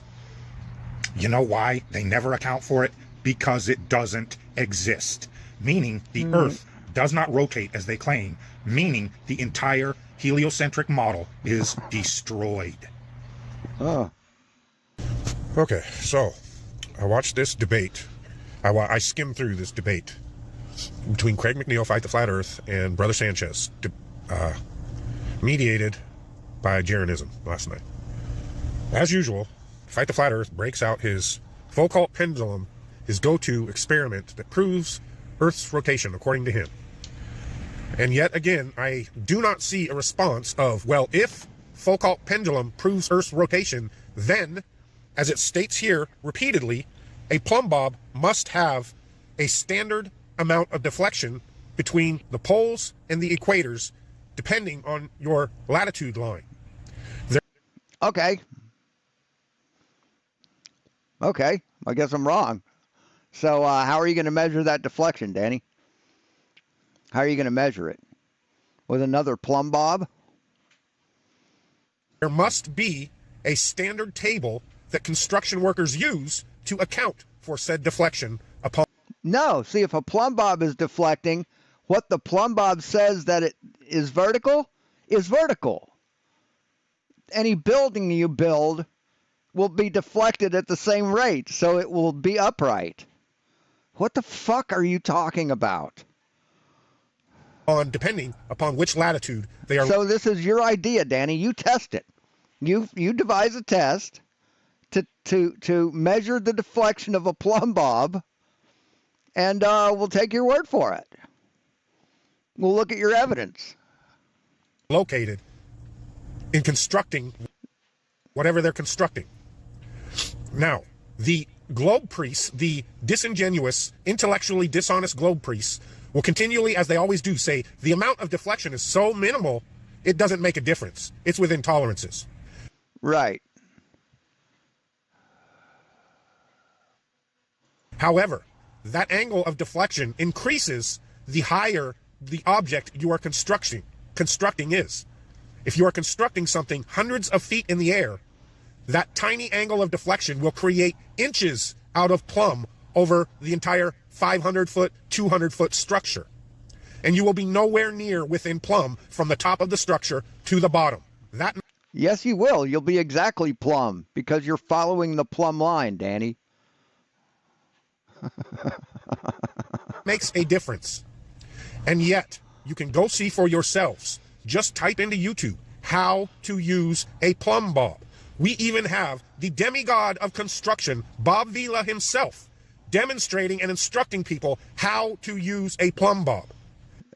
You know why they never account for it? Because it doesn't exist. Meaning the Earth does not rotate as they claim. Meaning the entire heliocentric model is destroyed. Oh. Okay, so I watched this debate. I skimmed through this debate between Craig McNeil, Fight the Flat Earth, and Brother Sanchez, mediated by Jaronism last night. As usual, Fight the Flat Earth breaks out his Foucault pendulum, his go-to experiment that proves Earth's rotation according to him. And yet again, I do not see a response of, well, if Foucault pendulum proves Earth's rotation, then, as it states here repeatedly, a plumb bob must have a standard amount of deflection between the poles and the equators, depending on your latitude line. Okay. Okay, I guess I'm wrong. So how are you going to measure that deflection, Danny? How are you going to measure it? With another plumb bob? There must be a standard table that construction workers use to account for said deflection upon. No, see, if a plumb bob is deflecting, what the plumb bob says that it is vertical. Any building you build will be deflected at the same rate, so it will be upright. What the fuck are you talking about? Depending upon which latitude they are. So this is your idea, Danny. You test it. You devise a test to measure the deflection of a plumb bob, and we'll take your word for it. We'll look at your evidence. Located in constructing whatever they're constructing. Now, the globe priests, the disingenuous, intellectually dishonest globe priests, will continually, as they always do, say the amount of deflection is so minimal, it doesn't make a difference. It's within tolerances. Right. However, that angle of deflection increases the higher the object you are constructing is. If you are constructing something hundreds of feet in the air, that tiny angle of deflection will create inches out of plumb over the entire 500-foot, 200-foot structure. And you will be nowhere near within plumb from the top of the structure to the bottom. That Yes, you will. You'll be exactly plumb because you're following the plumb line, Danny. makes a difference. And yet, you can go see for yourselves. Just type into YouTube how to use a plumb bob. We even have the demigod of construction, Bob Vila himself, demonstrating and instructing people how to use a plumb bob.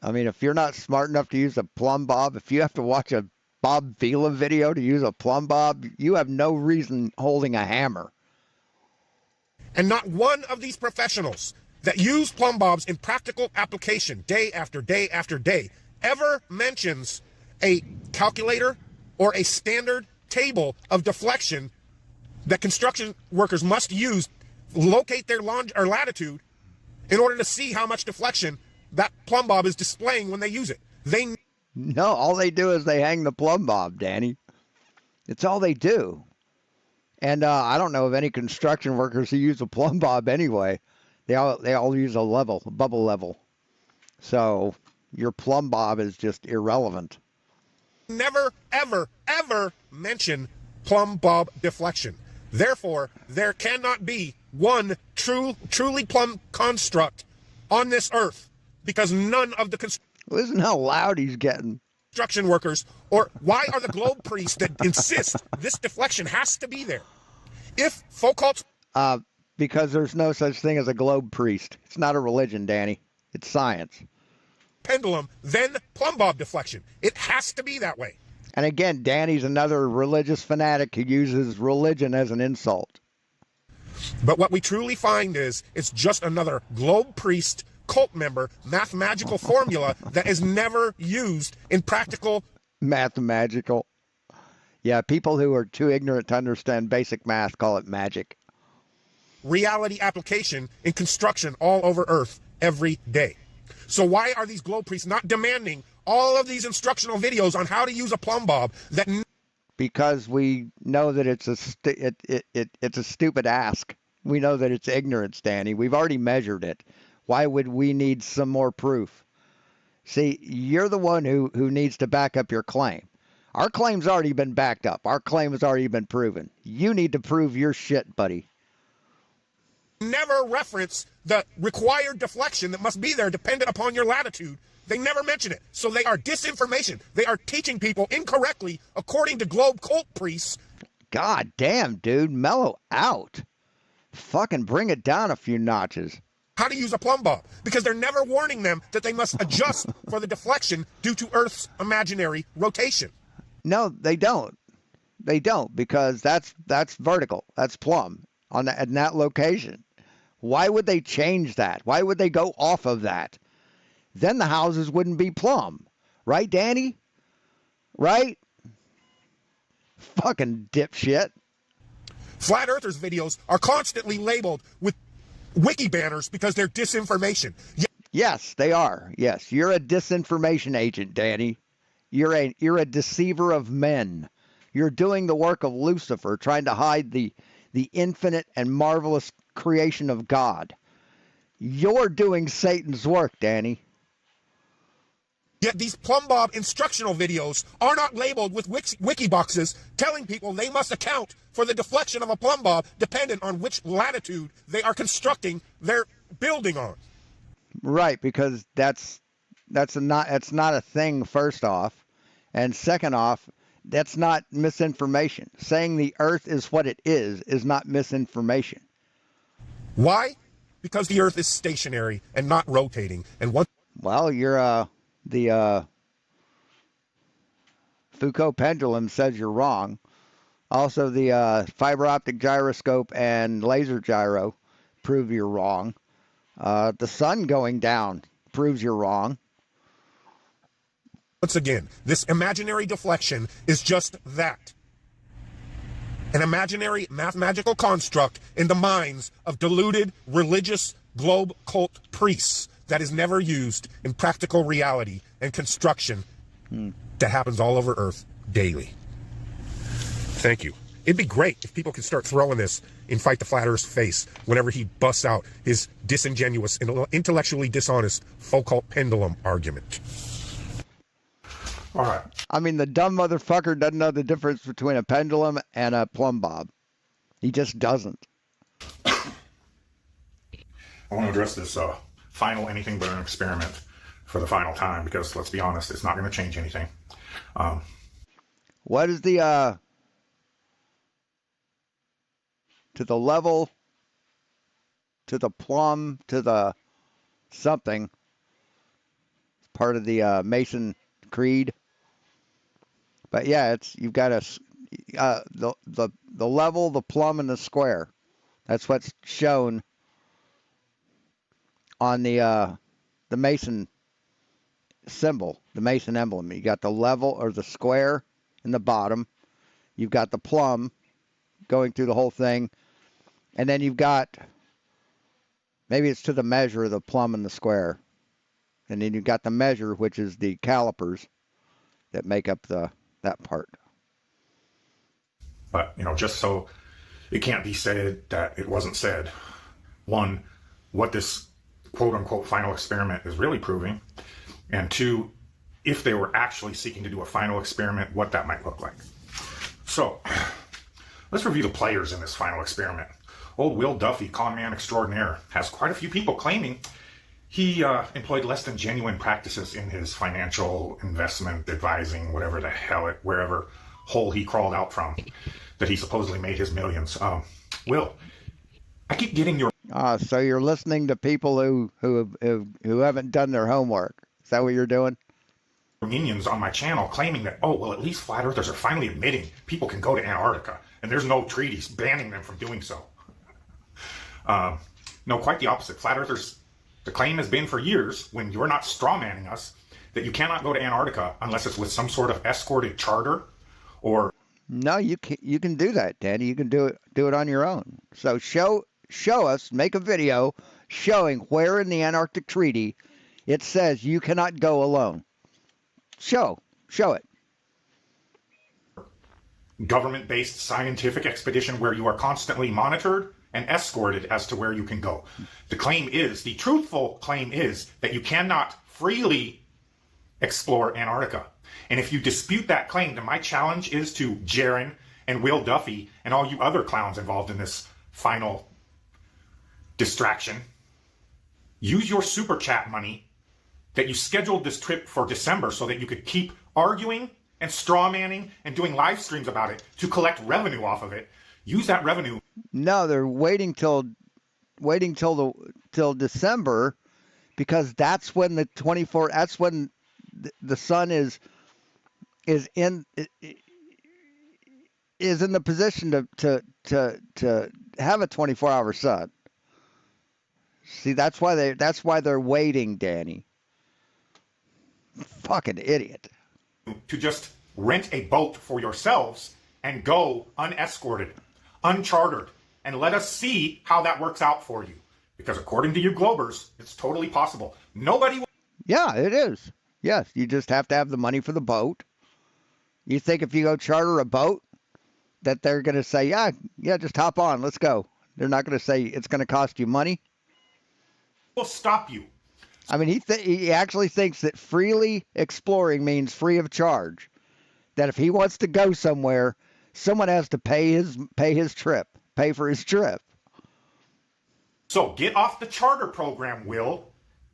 I mean, if you're not smart enough to use a plumb bob, if you have to watch a Bob Vila video to use a plumb bob, you have no reason holding a hammer. And not one of these professionals that use plumb bobs in practical application day after day after day ever mentions a calculator or a standard table of deflection that construction workers must use, locate their latitude in order to see how much deflection that plumb bob is displaying when they use it. No, all they do is they hang the plumb bob, Danny. It's all they do. And I don't know of any construction workers who use a plumb bob anyway. They all use a bubble level. So your plumb bob is just irrelevant. Never, ever, ever mention plumb bob deflection. Therefore, there cannot be one truly plumb construct on this earth, because none of the Listen how loud he's getting. Construction workers, or why are the globe priests that insist this deflection has to be there? If Foucault's because there's no such thing as a globe priest. It's not a religion, Danny. It's science. Pendulum, then plumb bob deflection. It has to be that way. And again, Danny's another religious fanatic who uses religion as an insult. But what we truly find is it's just another globe priest cult member mathematical formula that is never used in practical mathematical. Yeah, people who are too ignorant to understand basic math call it magic. Reality application in construction all over Earth every day. So why are these globe priests not demanding all of these instructional videos on how to use a plumb bob? Because we know that it's a stupid ask. We know that it's ignorance, Danny. We've already measured it. Why would we need some more proof? See, you're the one who needs to back up your claim. Our claim's already been backed up. Our claim has already been proven. You need to prove your shit, buddy. Never reference the required deflection that must be there dependent upon your latitude. They never mention it. So they are disinformation. They are teaching people incorrectly according to globe cult priests. God damn, dude. Mellow out. Fucking bring it down a few notches. How to use a plumb bob, because they're never warning them that they must adjust for the deflection due to Earth's imaginary rotation. No, they don't. They don't, because that's vertical. That's plumb on in that location. Why would they change that? Why would they go off of that? Then the houses wouldn't be plumb. Right, Danny? Right? Fucking dipshit. Flat Earthers videos are constantly labeled with wiki banners because they're disinformation. Yes, they are. Yes, you're a disinformation agent, Danny. You're a deceiver of men. You're doing the work of Lucifer, trying to hide the infinite and marvelous creation of God. You're doing Satan's work, Danny. Yet these plumb bob instructional videos are not labeled with wiki boxes telling people they must account for the deflection of a plumb bob dependent on which latitude they are constructing their building on. Right, because that's not a thing, first off, and second off, that's not misinformation. Saying the Earth is what it is not misinformation. Why? Because the Earth is stationary and not rotating. And what? Well, you're the Foucault pendulum says you're wrong. Also, the fiber optic gyroscope and laser gyro prove you're wrong. The sun going down proves you're wrong. Once again, this imaginary deflection is just that. An imaginary mathematical construct in the minds of deluded religious globe cult priests that is never used in practical reality and construction that happens all over Earth daily. Thank you. It'd be great if people could start throwing this in Fight the Flat Earth's face whenever he busts out his disingenuous, intellectually dishonest Foucault pendulum argument. All right. I mean, the dumb motherfucker doesn't know the difference between a pendulum and a plumb bob. He just doesn't. I want to address this final anything but an experiment for the final time, because let's be honest, it's not going to change anything. What is the to the level, to the plumb, to the something? It's part of the Mason Creed. But yeah, you've got the level, the plumb, and the square. That's what's shown on the Mason symbol, the Mason emblem. You got the level or the square in the bottom. You've got the plumb going through the whole thing, and then you've got, maybe it's to the measure of the plumb and the square, and then you've got the measure, which is the calipers that make up that part. But, just so it can't be said that it wasn't said. One, what this quote-unquote final experiment is really proving. And two, if they were actually seeking to do a final experiment, what that might look like. So, let's review the players in this final experiment. Old Will Duffy, con man extraordinaire, has quite a few people claiming he employed less than genuine practices in his financial investment advising, whatever the hell wherever hole he crawled out from, that he supposedly made his millions. Will, I keep getting your... So you're listening to people who haven't done their homework. Is that what you're doing? Minions on my channel claiming that, at least flat earthers are finally admitting people can go to Antarctica, and there's no treaties banning them from doing so. No, quite the opposite. Flat earthers, the claim has been for years, when you're not strawmanning us, that you cannot go to Antarctica unless it's with some sort of escorted charter or... No, you can do that, Danny. You can do it on your own. So show us, make a video showing where in the Antarctic Treaty it says you cannot go alone. Show it. Government-based scientific expedition where you are constantly monitored and escorted as to where you can go. The truthful claim is that you cannot freely explore Antarctica. And if you dispute that claim, then my challenge is to Jaron and Will Duffy and all you other clowns involved in this final distraction. Use your super chat money that you scheduled this trip for December so that you could keep arguing and strawmanning and doing live streams about it to collect revenue off of it. Use that revenue. No, they're waiting till December, because that's when the 24. That's when the sun is in the position to have a 24-hour sun. See, that's why they're waiting, Danny. Fucking idiot. To just rent a boat for yourselves and go unescorted, unchartered, and let us see how that works out for you. Because according to you Globers, it's totally possible. Nobody. Yeah, it is. Yes, you just have to have the money for the boat. You think if you go charter a boat that they're going to say, yeah, just hop on, let's go. They're not going to say it's going to cost you money. Will stop you. I mean, he actually thinks that freely exploring means free of charge. That if he wants to go somewhere, someone has to pay for his trip. So get off the charter program, Will.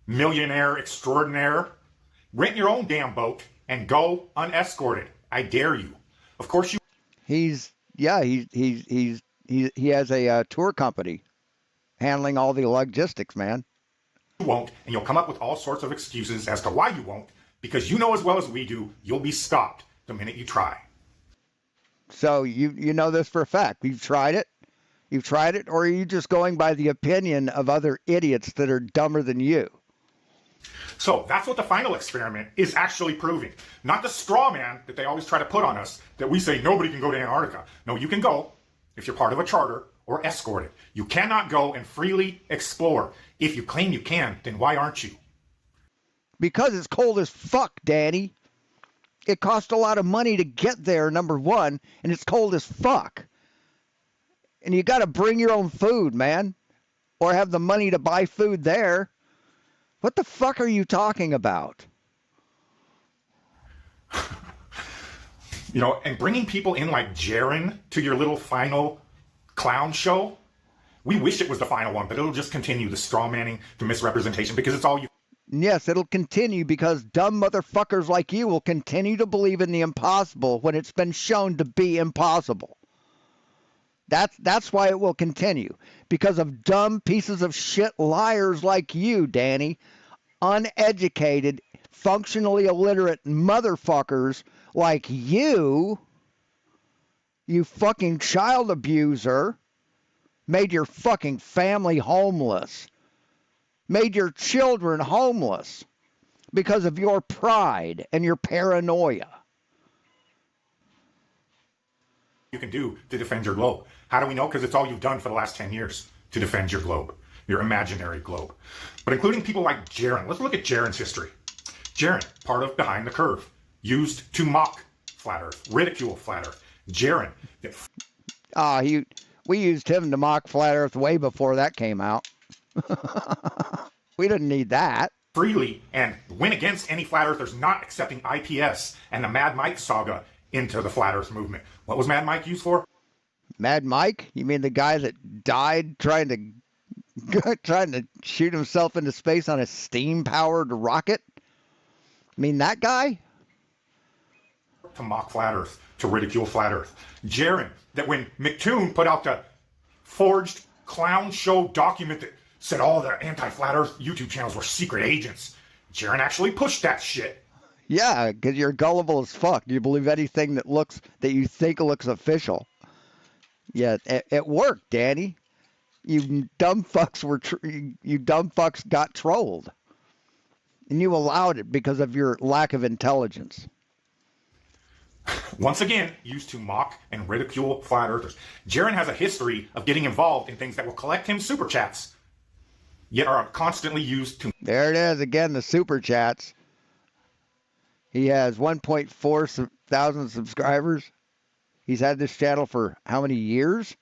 Millionaire extraordinaire. Rent your own damn boat and go unescorted. I dare you. Of course you. He has a tour company handling all the logistics, man. Won't, and you'll come up with all sorts of excuses as to why you won't, because you know as well as we do, you'll be stopped the minute you try. So you know this for a fact. You've tried it, or are you just going by the opinion of other idiots that are dumber than you? So that's what the final experiment is actually proving. Not the straw man that they always try to put on us, that we say nobody can go to Antarctica. No, you can go if you're part of a charter or escorted. You cannot go and freely explore. If you claim you can, then why aren't you? Because it's cold as fuck, Danny. It costs a lot of money to get there, number one, and it's cold as fuck. And you got to bring your own food, man, or have the money to buy food there. What the fuck are you talking about? And bringing people in like Jaron to your little final clown show, we wish it was the final one, but it'll just continue the straw manning, the misrepresentation, because it's all you. Yes, it'll continue because dumb motherfuckers like you will continue to believe in the impossible when it's been shown to be impossible. That's why it will continue, because of dumb pieces of shit liars like you, Danny. Uneducated, functionally illiterate motherfuckers like you fucking child abuser, made your fucking family homeless, made your children homeless because of your pride and your paranoia. You can do to defend your globe. How do we know? Because it's all you've done for the last 10 years to defend your globe, your imaginary globe. But including people like Jaron. Let's look at Jaron's history. Jaron, part of Behind the Curve, used to mock Flat Earth, ridicule Flat Earth. Jaron. We used him to mock Flat Earth way before that came out. We didn't need that. Freely and went against any Flat Earthers not accepting IPS and the Mad Mike saga into the Flat Earth movement. What was Mad Mike used for? Mad Mike? You mean the guy that died trying to shoot himself into space on a steam-powered rocket? I mean that guy? To mock Flat Earth, to ridicule Flat Earth. Jaron, that when McToon put out the forged clown show document that said all the anti-Flat Earth YouTube channels were secret agents, Jaron actually pushed that shit. Yeah, because you're gullible as fuck. You believe anything that you think looks official. Yeah, it worked, Danny. You dumb fucks got trolled, and you allowed it because of your lack of intelligence. Once again, used to mock and ridicule Flat Earthers. Jaron has a history of getting involved in things that will collect him super chats, yet are constantly used to. There it is again, the super chats. He has 1.4 thousand subscribers. He's had this channel for how many years?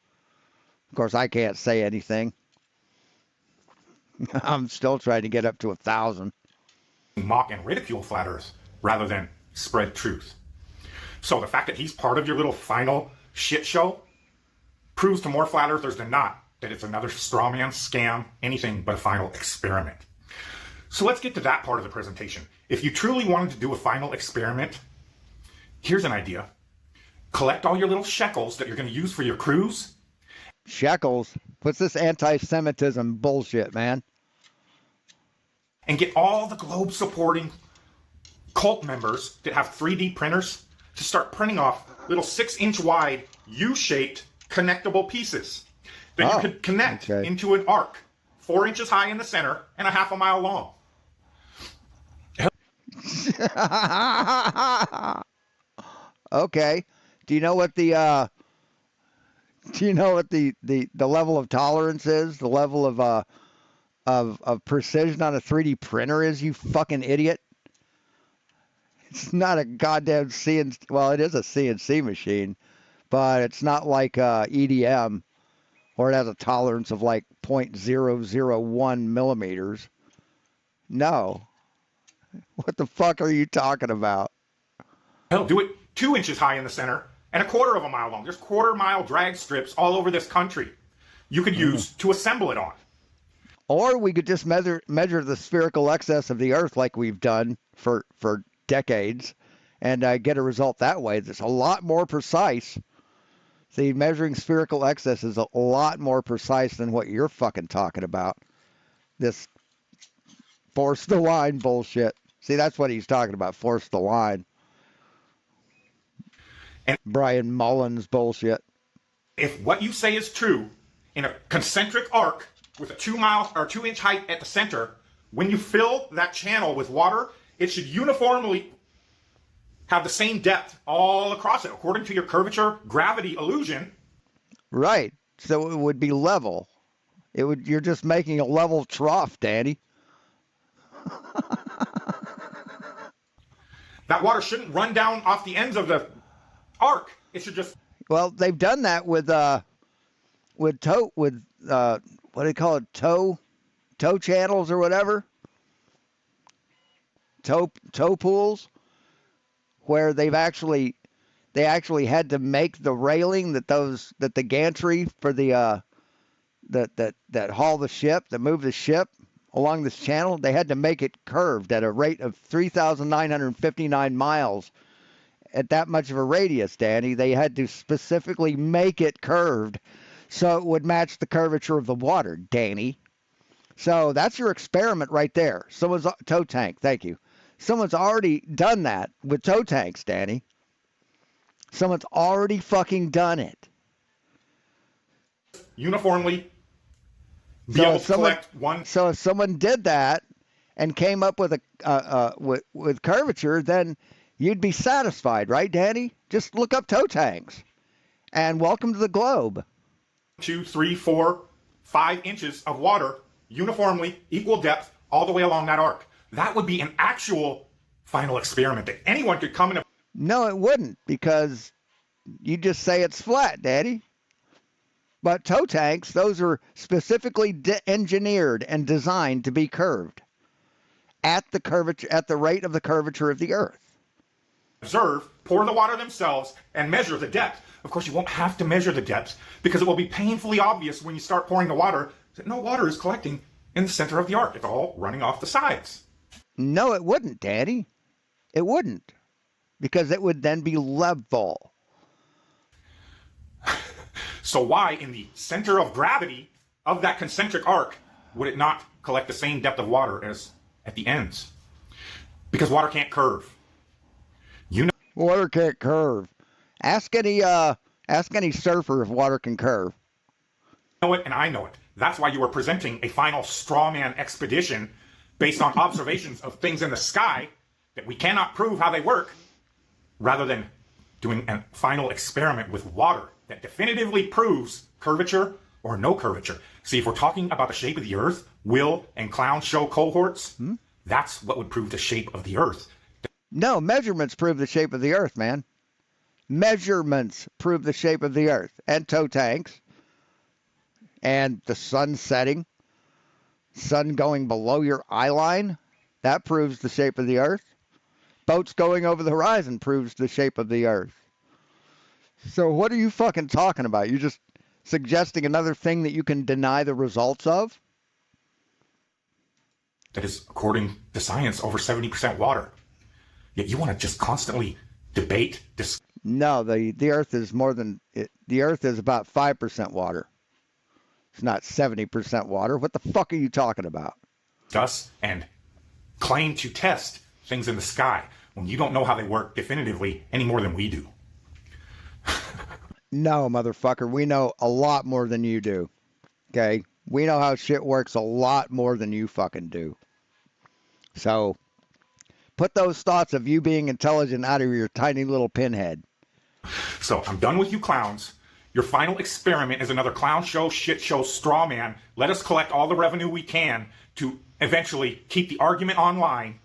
Of course, I can't say anything. I'm still trying to get up to 1,000. Mock and ridicule Flat Earth rather than spread truth. So the fact that he's part of your little final shit show proves to more flat earthers than not that it's another straw man, scam, anything but a final experiment. So let's get to that part of the presentation. If you truly wanted to do a final experiment, here's an idea. Collect all your little shekels that you're going to use for your cruise. Shekels? What's this anti-Semitism bullshit, man? And get all the globe supporting cult members that have 3D printers to start printing off little 6-inch wide U-shaped connectable pieces that you could connect into an arc 4 inches high in the center and a half a mile long. Okay. Do you know what the level of tolerance is? The level of precision on a 3D printer is, you fucking idiot? It's not a goddamn CNC. Well, it is a CNC machine, but it's not like EDM, or it has a tolerance of like 0.001 millimeters. No. What the fuck are you talking about? Hell, do it 2 inches high in the center and a quarter of a mile long. There's quarter-mile drag strips all over this country you could use to assemble it on. Or we could just measure the spherical excess of the Earth like we've done for decades and get a result that way that's a lot more precise. See, measuring spherical excess is a lot more precise than what you're fucking talking about. This force the line bullshit. See, that's what he's talking about, force the line. And Brian Mullins bullshit. If what you say is true, in a concentric arc with a 2-mile or 2-inch height at the center, when you fill that channel with water, it should uniformly have the same depth all across it, according to your curvature gravity illusion. Right. So it would be level. You're just making a level trough, Danny. That water shouldn't run down off the ends of the arc. It should just. Well, they've done that with what do they call it? Tow channels or whatever. Tow pools, where they actually had to make the railing that the gantry for the that haul the ship, that move the ship along this channel, they had to make it curved at a rate of 3,959 miles at that much of a radius, Danny. They had to specifically make it curved so it would match the curvature of the water, Danny. So that's your experiment right there. Someone's tow tank. Thank you. Someone's already done that with tow tanks, Danny. Someone's already fucking done it. Uniformly be able to collect one. So if someone did that and came up with with curvature, then you'd be satisfied, right, Danny? Just look up tow tanks and welcome to the globe. 2, 3, 4, 5 inches of water uniformly equal depth all the way along that arc. That would be an actual final experiment that anyone could come in. No, it wouldn't, because you just say it's flat, Daddy. But tow tanks, those are specifically engineered and designed to be curved at the rate of the curvature of the Earth. Observe, pour the water themselves, and measure the depth. Of course, you won't have to measure the depth because it will be painfully obvious when you start pouring the water that no water is collecting in the center of the arc. It's all running off the sides. No, it wouldn't, Daddy. It wouldn't, because it would then be level. So why, in the center of gravity of that concentric arc, would it not collect the same depth of water as at the ends? Because water can't curve. Water can't curve. Ask any surfer if water can curve. You know it, and I know it. That's why you were presenting a final straw man expedition based on observations of things in the sky that we cannot prove how they work, rather than doing a final experiment with water that definitively proves curvature or no curvature. See, if we're talking about the shape of the Earth, Will and Clown Show cohorts, that's what would prove the shape of the Earth. No, measurements prove the shape of the Earth, man. Measurements prove the shape of the Earth, and tow tanks, and the sun setting, sun going below your eye line, that proves the shape of the Earth. boats going over the horizon proves the shape of the Earth. So what are you fucking talking about? You're just suggesting another thing that you can deny the results of? That is, according to science, over 70% water. Yet you want to just constantly debate, No, the Earth is more than the Earth is about 5% water. It's not 70% water. What the fuck are you talking about? discuss, and claim to test things in the sky when you don't know how they work definitively any more than we do. No, motherfucker, we know a lot more than you do. Okay? We know how shit works a lot more than you fucking do. So, put those thoughts of you being intelligent out of your tiny little pinhead. So I'm done with you clowns. Your final experiment is another clown show, shit show, straw man. Let us collect all the revenue we can to eventually keep the argument online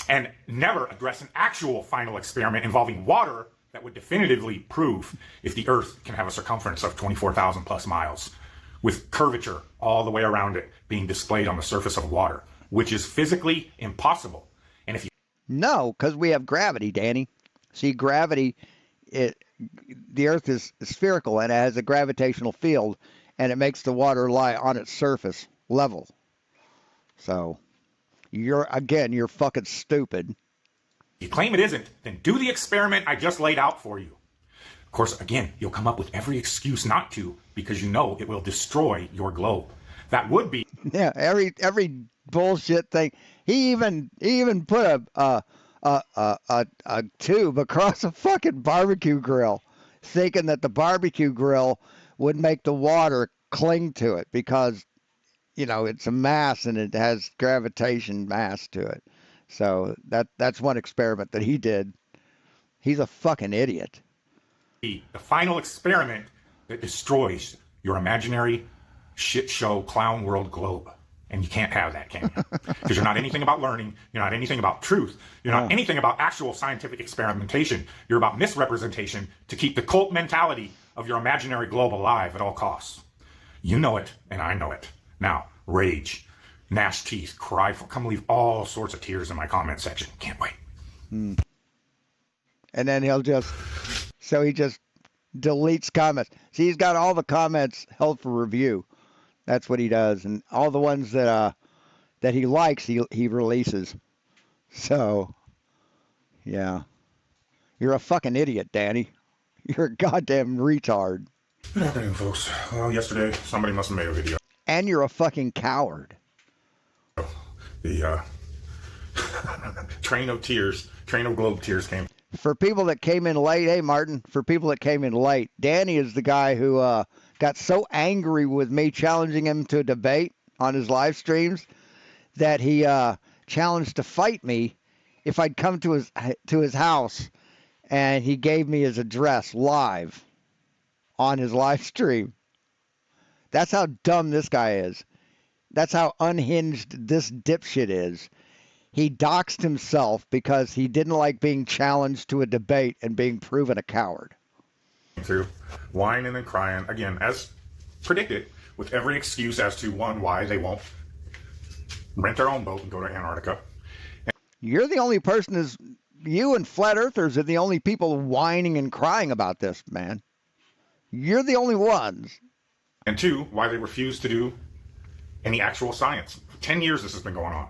and never address an actual final experiment involving water that would definitively prove if the Earth can have a circumference of 24,000 plus miles, with curvature all the way around it being displayed on the surface of water, which is physically impossible. And if you No, because we have gravity, Danny. See, gravity, the Earth is spherical and it has a gravitational field, and it makes the water lie on its surface level. So, you're fucking stupid. claim it isn't, then do the experiment I just laid out for you. Of course, again, you'll come up with every excuse not to because you know it will destroy your globe. That would be Yeah, every bullshit thing. He even put a tube across a fucking barbecue grill, thinking that the barbecue grill would make the water cling to it because, it's a mass and it has gravitation mass to it. So that's one experiment that he did. He's a fucking idiot. the final experiment that destroys your imaginary shit show clown world globe. And you can't have that, can you? Because you're not anything about learning. You're not anything about truth. You're not anything about actual scientific experimentation. You're about misrepresentation to keep the cult mentality of your imaginary globe alive at all costs. You know it, and I know it. Now, rage, gnash teeth, cry for, come leave all sorts of tears in my comment section. Can't wait. And then he just deletes comments. See, he's got all the comments held for review. That's what he does, and all the ones that he likes, he releases. So, yeah, you're a fucking idiot, Danny. You're a goddamn retard, Good afternoon, folks. Well, yesterday, somebody must have made a video. and you're a fucking coward. The train of globe tears came. For people that came in late, hey Martin, for people that came in late, Danny is the guy who got so angry with me challenging him to a debate on his live streams that he challenged to fight me if I'd come to his house, and he gave me his address live on his live stream. That's how dumb this guy is. That's how unhinged this dipshit is. He doxed himself because he didn't like being challenged to a debate and being proven a coward. Through whining and crying, again, as predicted, with every excuse as to, one, why they won't rent their own boat and go to Antarctica. You're the only person you and flat earthers are the only people whining and crying about this, man. You're the only ones. And two, why they refuse to do any actual science. For 10 years this has been going on.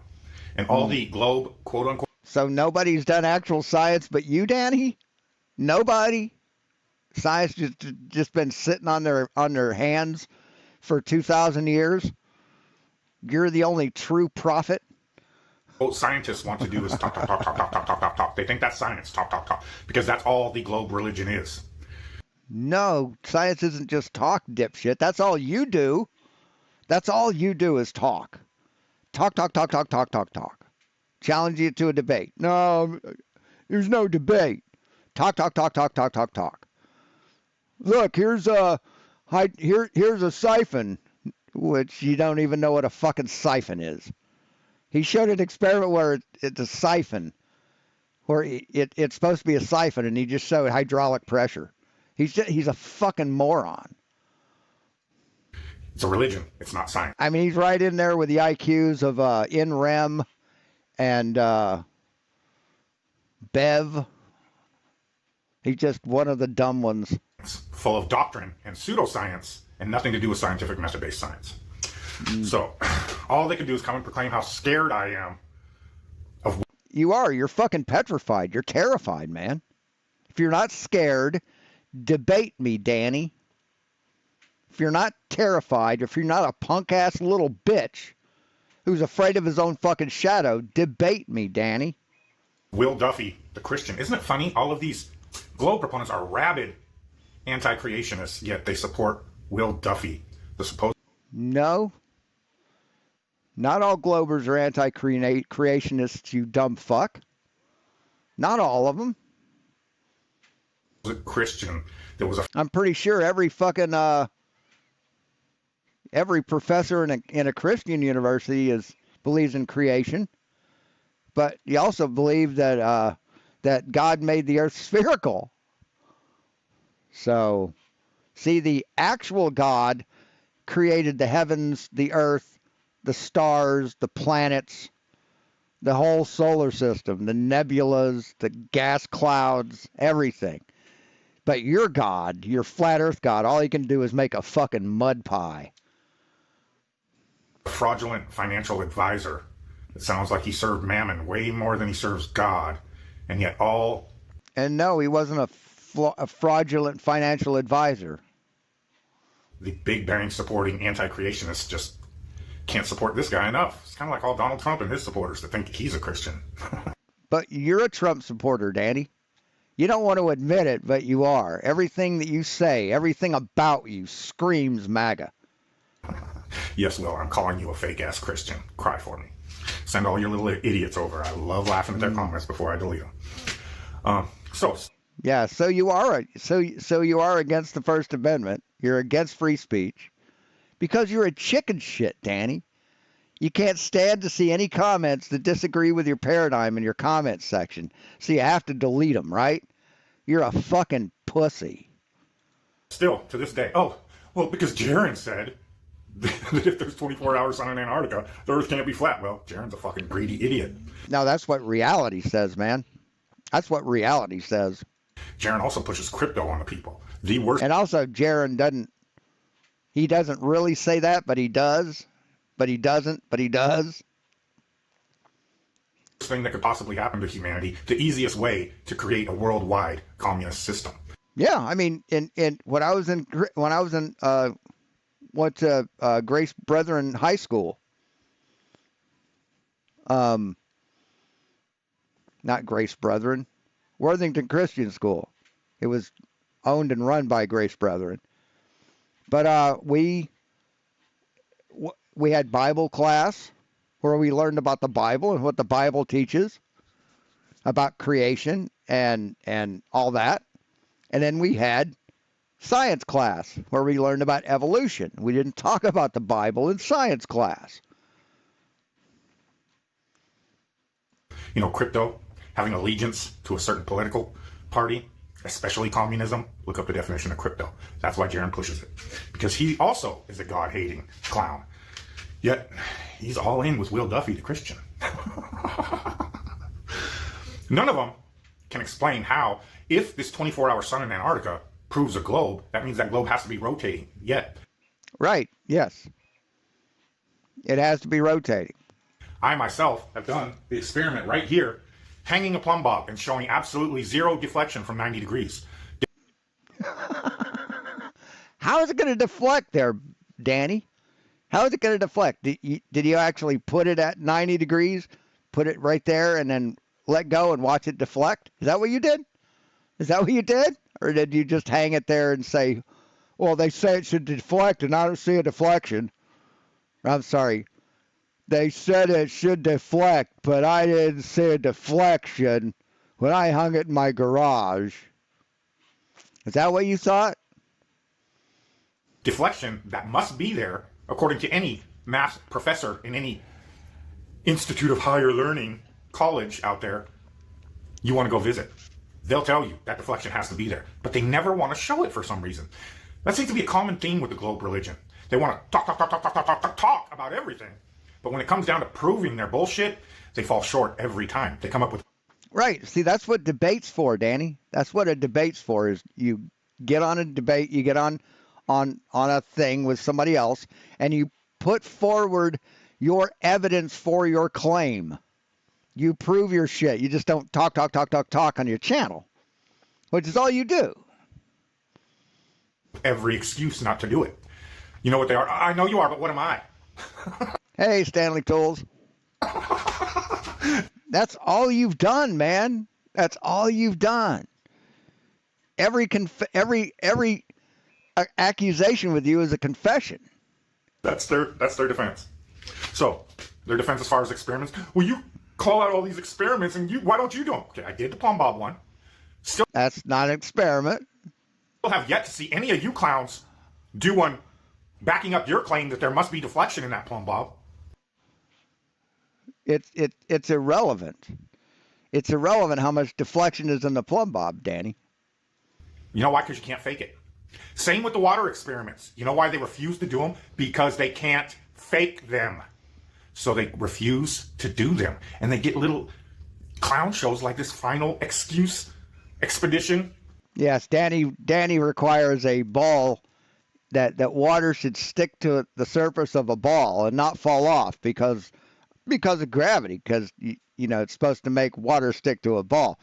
And all the globe, quote unquote. So nobody's done actual science but you, Danny? Nobody? Science just been sitting on their hands for 2,000 years? You're the only true prophet? What scientists want to do is talk, talk, talk, talk, talk, talk, talk, talk, talk. They think that's science, talk, talk, talk. Because that's all the globe religion is. No, science isn't just talk, dipshit. That's all you do. That's all you do is talk. Talk, talk, talk, talk, talk, talk, talk. Challenge you to a debate. No, there's no debate. Talk, talk, talk, talk, talk, talk, talk. Look, here's a siphon, which you don't even know what a fucking siphon is. He showed an experiment where it's a siphon, where it's supposed to be a siphon, and he just showed hydraulic pressure. He's a fucking moron. It's a religion. It's not science. I mean, he's right in there with the IQs of NREM and Bev. He's just one of the dumb ones. Full of doctrine and pseudoscience and nothing to do with scientific method-based science. So all they can do is come and proclaim how scared I am of. You are. You're fucking petrified. You're terrified, man. If you're not scared, debate me, Danny. If you're not terrified, if you're not a punk-ass little bitch who's afraid of his own fucking shadow, debate me, Danny. Will Duffy, the Christian. Isn't it funny? All of these globe proponents are rabid anti-creationists, yet they support Will Duffy, the supposed... No. Not all globers are anti-creationists, you dumb fuck. Not all of them. Christian. There was a... I'm pretty sure every fucking every professor in a Christian university believes in creation, but you also believe that that God made the earth spherical. So, see, the actual God created the heavens, the earth, the stars, the planets, the whole solar system, the nebulas, the gas clouds, everything. But your God, your flat earth God, all he can do is make a fucking mud pie. fraudulent financial advisor. It sounds like he served Mammon way more than he serves God. And yet all... And no, he wasn't a fraudulent financial advisor. The Big Bang supporting anti-creationists just can't support this guy enough. It's kind of like all Donald Trump and his supporters that think he's a Christian. But you're a Trump supporter, Danny. You don't want to admit it, but you are. Everything that you say, everything about you screams MAGA. Yes, Will, I'm calling you a fake-ass Christian. Cry for me. Send all your little idiots over. I love laughing at their comments before I delete them. Yeah, so you are you are against the First Amendment. You're against free speech because you're a chicken shit, Danny. You can't stand to see any comments that disagree with your paradigm in your comment section, so you have to delete them, right? You're a fucking pussy. Still, to this day. Oh, well, because Jaron said that if there's 24 hours sun in Antarctica, the Earth can't be flat. Well, Jaron's a fucking greedy idiot. No, that's what reality says, man. That's what reality says. Jaron also pushes crypto on the people. The worst. And also, Jaron doesn't really say that, but he does. But he doesn't, but he does. Thing that could possibly happen to humanity, the easiest way to create a worldwide communist system. Yeah, I mean, when I was in Grace Brethren High School, not Grace Brethren, Worthington Christian School. It was owned and run by Grace Brethren, but we had Bible class where we learned about the Bible and what the Bible teaches about creation and all that. And then we had science class where we learned about evolution. We didn't talk about the Bible in science class. You know, crypto, having allegiance to a certain political party, especially communism. Look up the definition of crypto. That's why Jaron pushes it. Because he also is a God-hating clown. Yet, he's all in with Will Duffy, the Christian. None of them can explain how, if this 24-hour sun in Antarctica proves a globe, that means that globe has to be rotating. Yet. Right, yes. It has to be rotating. I myself have done the experiment right here, hanging a plumb bob and showing absolutely zero deflection from 90 degrees. How is it going to deflect there, Danny? How is it going to deflect? Did you actually put it at 90 degrees, put it right there, and then let go and watch it deflect? Is that what you did? Is that what you did? Or did you just hang it there and say, well, they say it should deflect, and I don't see a deflection? I'm sorry. They said it should deflect, but I didn't see a deflection when I hung it in my garage. Is that what you thought? Deflection that must be there, according to any math professor in any Institute of Higher Learning college out there you want to go visit. They'll tell you that deflection has to be there, but they never want to show it for some reason. That seems to be a common theme with the globe religion. They want to talk about everything, but when it comes down to proving their bullshit, they fall short every time. They come up with... Right. See, that's what debate's for, Danny. That's what a debate's for. Is you get on a debate, you get on a thing with somebody else, and you put forward your evidence for your claim. You prove your shit. You just don't talk on your channel, which is all you do. Every excuse not to do it. You know what they are? I know you are, but what am I? Hey, Stanley Tools. That's all you've done, man. That's all you've done. Every accusation with you is a confession. That's their defense. So their defense as far as experiments. Well, you call out all these experiments, and why don't you do them? Okay, I did the plumb bob one. Still That's not an experiment. have yet to see any of you clowns do one backing up your claim that there must be deflection in that plumb bob. It's irrelevant. It's irrelevant how much deflection is in the plumb bob, Danny. You know why? Because you can't fake it. Same with the water experiments. You know why they refuse to do them? Because they can't fake them. So they refuse to do them. And they get little clown shows like this Final Excuse Expedition. Yes, Danny requires a ball that water should stick to the surface of a ball and not fall off because of gravity, because you know it's supposed to make water stick to a ball.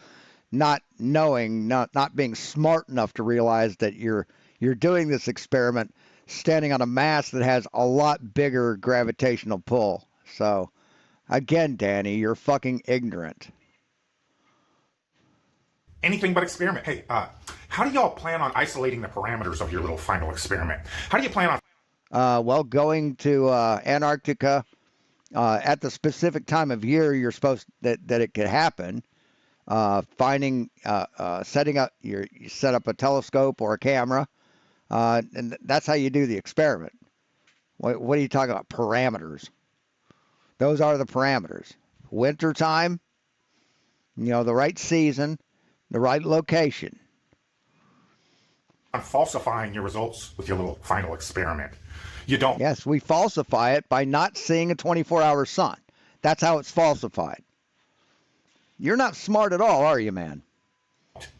Not being smart enough to realize that you're doing this experiment standing on a mass that has a lot bigger gravitational pull. So again, Danny, you're fucking ignorant. Anything but experiment. Hey, how do y'all plan on isolating the parameters of your little final experiment? How do you plan on... Well, going to Antarctica at the specific time of year you're supposed that it could happen. Setting up you set up a telescope or a camera, and that's how you do the experiment. What are you talking about? Parameters. Those are the parameters. Winter time, the right season, the right location. on falsifying your results with your little final experiment? You don't. Yes, we falsify it by not seeing a 24-hour sun. That's how it's falsified. You're not smart at all, are you, man?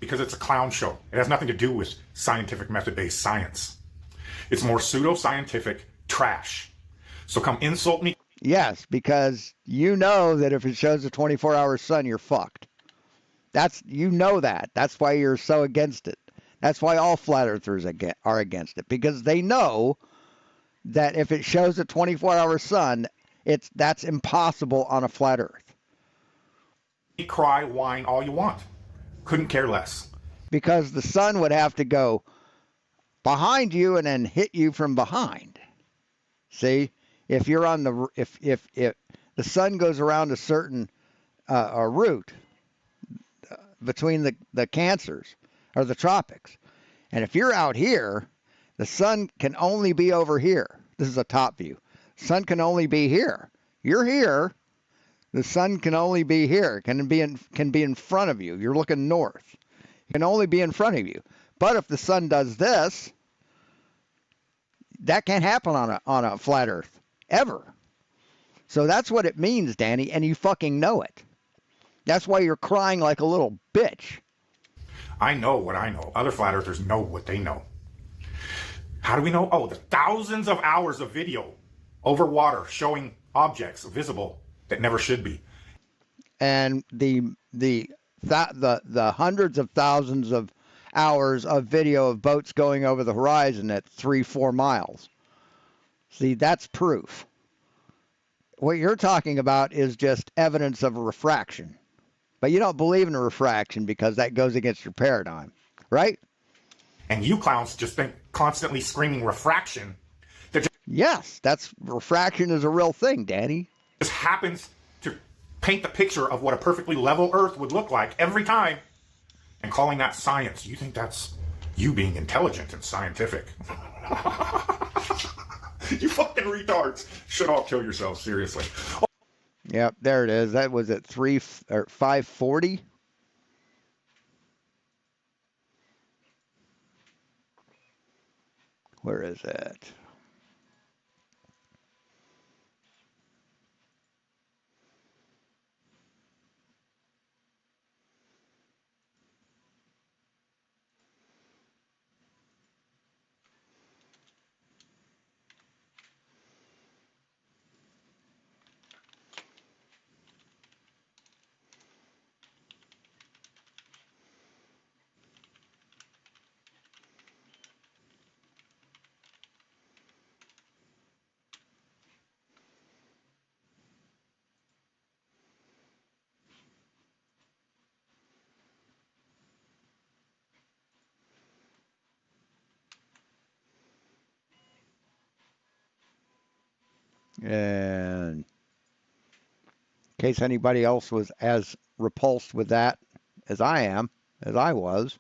Because it's a clown show. It has nothing to do with scientific method-based science. It's more pseudo-scientific trash. So come insult me. Yes, because you know that if it shows a 24-hour sun, you're fucked. You know that. That's why you're so against it. That's why all flat earthers are against it, because they know that if it shows a 24-hour sun, that's impossible on a flat earth. Cry, whine all you want. Couldn't care less. Because the sun would have to go behind you and then hit you from behind. See, if you're on if the sun goes around a certain a route between the cancers or the tropics, and if you're out here, the sun can only be over here. This is a top view. Sun can only be here. You're here. The sun can only be here. Can be in front of you. You're looking north. It can only be in front of you. But if the sun does this, that can't happen on a flat Earth ever. So that's what it means, Danny, and you fucking know it. That's why you're crying like a little bitch. I know what I know. Other flat earthers know what they know. How do we know? Oh, the thousands of hours of video over water showing objects visible that never should be. And the hundreds of thousands of hours of video of boats going over the horizon at 3-4 miles. See, that's proof. What you're talking about is just evidence of a refraction. But you don't believe in a refraction because that goes against your paradigm, right? And you clowns just think constantly screaming refraction. That Yes, refraction is a real thing, Danny. just happens to paint the picture of what a perfectly level Earth would look like every time, and calling that science. You think that's you being intelligent and scientific. You fucking retards should all kill yourselves, seriously. Yep, there it is. That was at 540. Where is it? And in case anybody else was as repulsed with that as I was,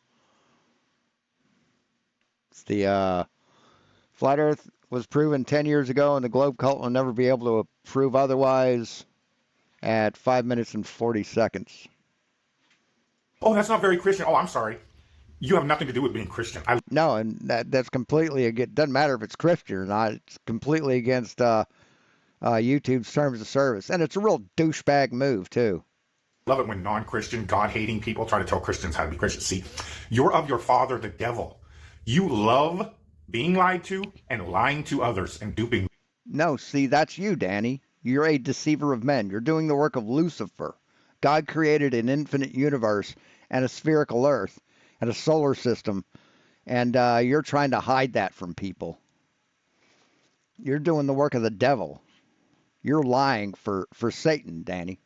it's the flat Earth was proven 10 years ago, and the globe cult will never be able to prove otherwise at 5 minutes and 40 seconds. Oh, that's not very Christian. Oh, I'm sorry. You have nothing to do with being Christian. No, and that's completely against. Doesn't matter if it's Christian or not. It's completely against YouTube's terms of service, and it's a real douchebag move too. love it when non-Christian, God-hating people try to tell Christians how to be Christians. See, you're of your father, the devil. You love being lied to and lying to others and duping. No, see, that's you, Danny. You're a deceiver of men. You're doing the work of Lucifer. God created an infinite universe and a spherical earth and a solar system, and you're trying to hide that from people. You're doing the work of the devil. You're lying for Satan, Danny.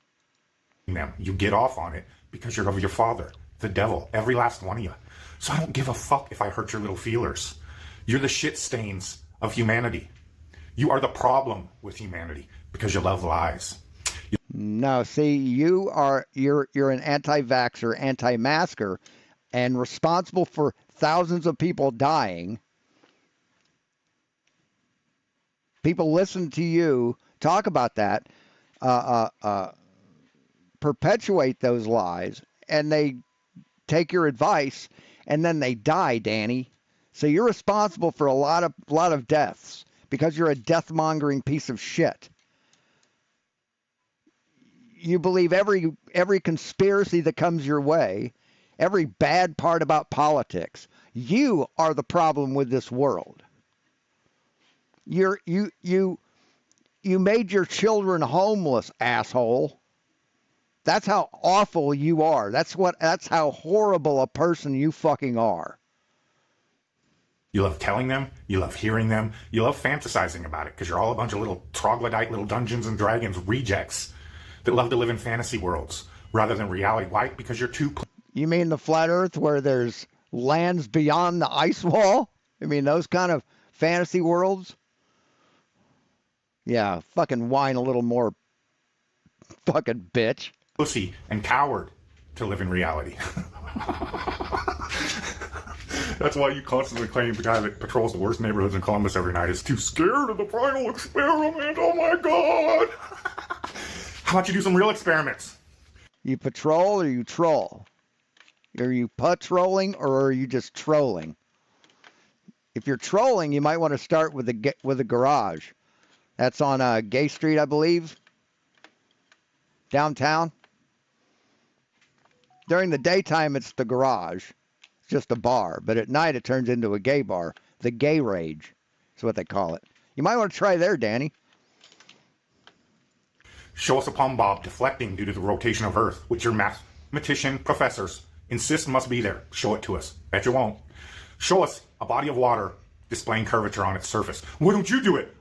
Them. You get off on it because you're of your father, the devil, every last one of you. So I don't give a fuck if I hurt your little feelers. You're the shit stains of humanity. You are the problem with humanity because you love lies. No, see, you're an anti-vaxxer, anti-masker, and responsible for thousands of people dying. People listen to you talk about that, perpetuate those lies, and they take your advice, and then they die, Danny. So you're responsible for a lot of deaths because you're a death-mongering piece of shit. You believe every conspiracy that comes your way, every bad part about politics. You are the problem with this world. You made your children homeless, asshole. That's how awful you are. That's how horrible a person you fucking are. You love telling them, you love hearing them, you love fantasizing about it because you're all a bunch of little troglodyte, little Dungeons and Dragons rejects that love to live in fantasy worlds rather than reality. Why? Because you're too... You mean the flat earth where there's lands beyond the ice wall? I mean those kind of fantasy worlds? Yeah, fucking whine a little more, fucking bitch. Pussy and coward to live in reality. That's why you constantly claim the guy that patrols the worst neighborhoods in Columbus every night is too scared of the final experiment. Oh my God. How about you do some real experiments? You patrol or you troll? Are you patrolling or are you just trolling? If you're trolling, you might want to start with a garage. That's on Gay Street, I believe, downtown. During the daytime, it's the garage. It's just a bar. But at night, it turns into a gay bar. The Gay Rage is what they call it. You might want to try there, Danny. Show us a palm bob deflecting due to the rotation of Earth, which your mathematician professors insist must be there. Show it to us. Bet you won't. Show us a body of water displaying curvature on its surface. Why don't you do it?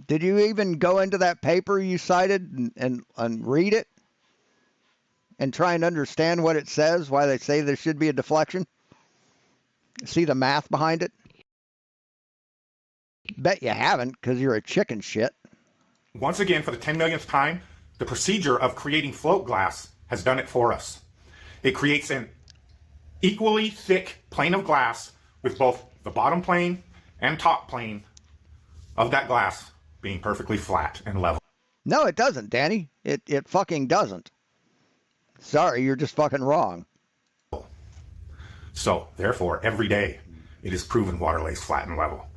Did you even go into that paper you cited and read it? And try and understand what it says, why they say there should be a deflection? See the math behind it? Bet you haven't, because you're a chicken shit. Once again, for the 10 millionth time, the procedure of creating float glass has done it for us. It creates an equally thick plane of glass with both the bottom plane and top plane of that glass being perfectly flat and level. No, it doesn't, Danny. It fucking doesn't. Sorry, you're just fucking wrong. So, therefore, every day, it is proven water lays flat and level.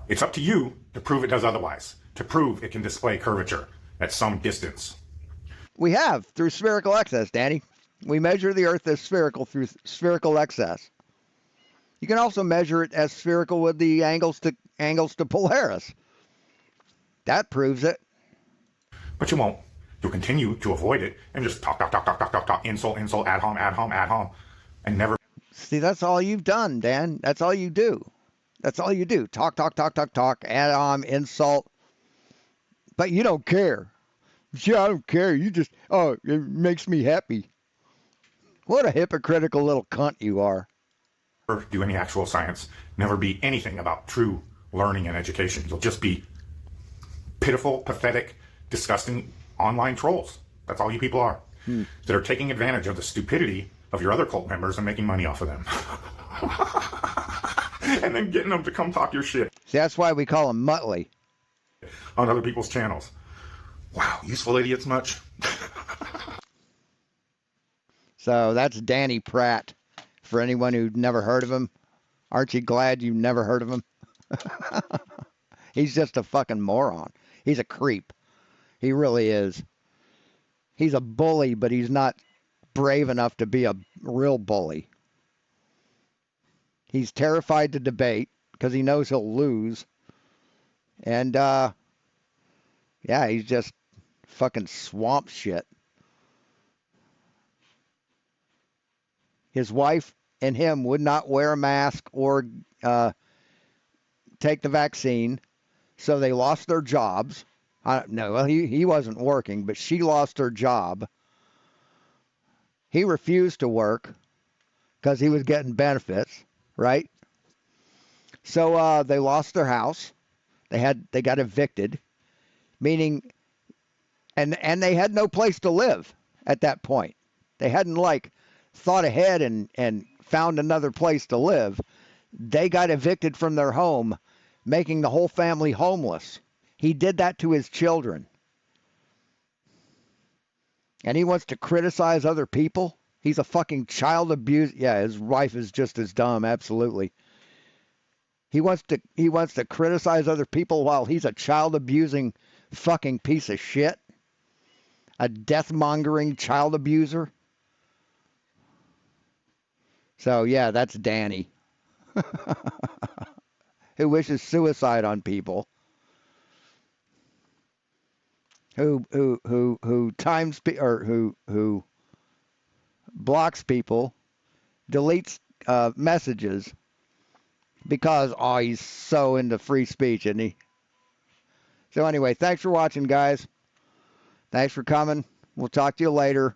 It's up to you to prove it does otherwise, to prove it can display curvature at some distance. We have, through spherical excess, Danny. We measure the Earth as spherical through spherical excess. You can also measure it as spherical with the angles to Polaris. That proves it. But you won't. You'll continue to avoid it and just talk, insult, ad hom, and never... See, that's all you've done, Dan. That's all you do. That's all you do. Talk, ad hom, insult. But you don't care. Yeah, I don't care. You just, it makes me happy. What a hypocritical little cunt you are. Never do any actual science. Never be anything about true learning and education. You'll just be pitiful, pathetic, disgusting online trolls. That's all you people are. That are taking advantage of the stupidity of your other cult members and making money off of them. And then getting them to come talk your shit See, that's why we call him Muttley. on other people's channels. Wow, useful idiots much? So that's Danny Pratt. For anyone who'd never heard of him, aren't you glad you never heard of him? He's just a fucking moron. He's a creep. He really is. He's a bully, but he's not brave enough to be a real bully. He's terrified to debate because he knows he'll lose. And, yeah, he's just fucking swamp shit. His wife and him would not wear a mask or take the vaccine, so they lost their jobs. No, well, he wasn't working, but she lost her job. He refused to work because he was getting benefits, right? So they lost their house. They got evicted, meaning, and they had no place to live at that point. They hadn't like thought ahead and found another place to live. They got evicted from their home, making the whole family homeless. He did that to his children. And he wants to criticize other people. He's a fucking child abuse. Yeah, his wife is just as dumb, absolutely. He wants to criticize other people while he's a child abusing fucking piece of shit. A death mongering child abuser. So yeah, that's Danny. Who wishes suicide on people. Who blocks people, deletes messages because he's so into free speech, isn't he? So anyway, thanks for watching, guys. Thanks for coming. We'll talk to you later.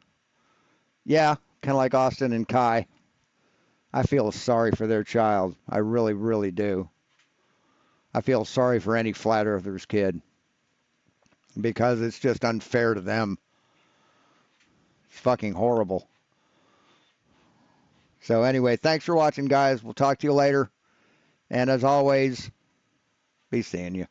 Yeah, kind of like Austin and Kai. I feel sorry for their child. I really, really do. I feel sorry for any flat earther's kid because it's just unfair to them. It's fucking horrible. So anyway, thanks for watching, guys. We'll talk to you later. And as always, be seeing you.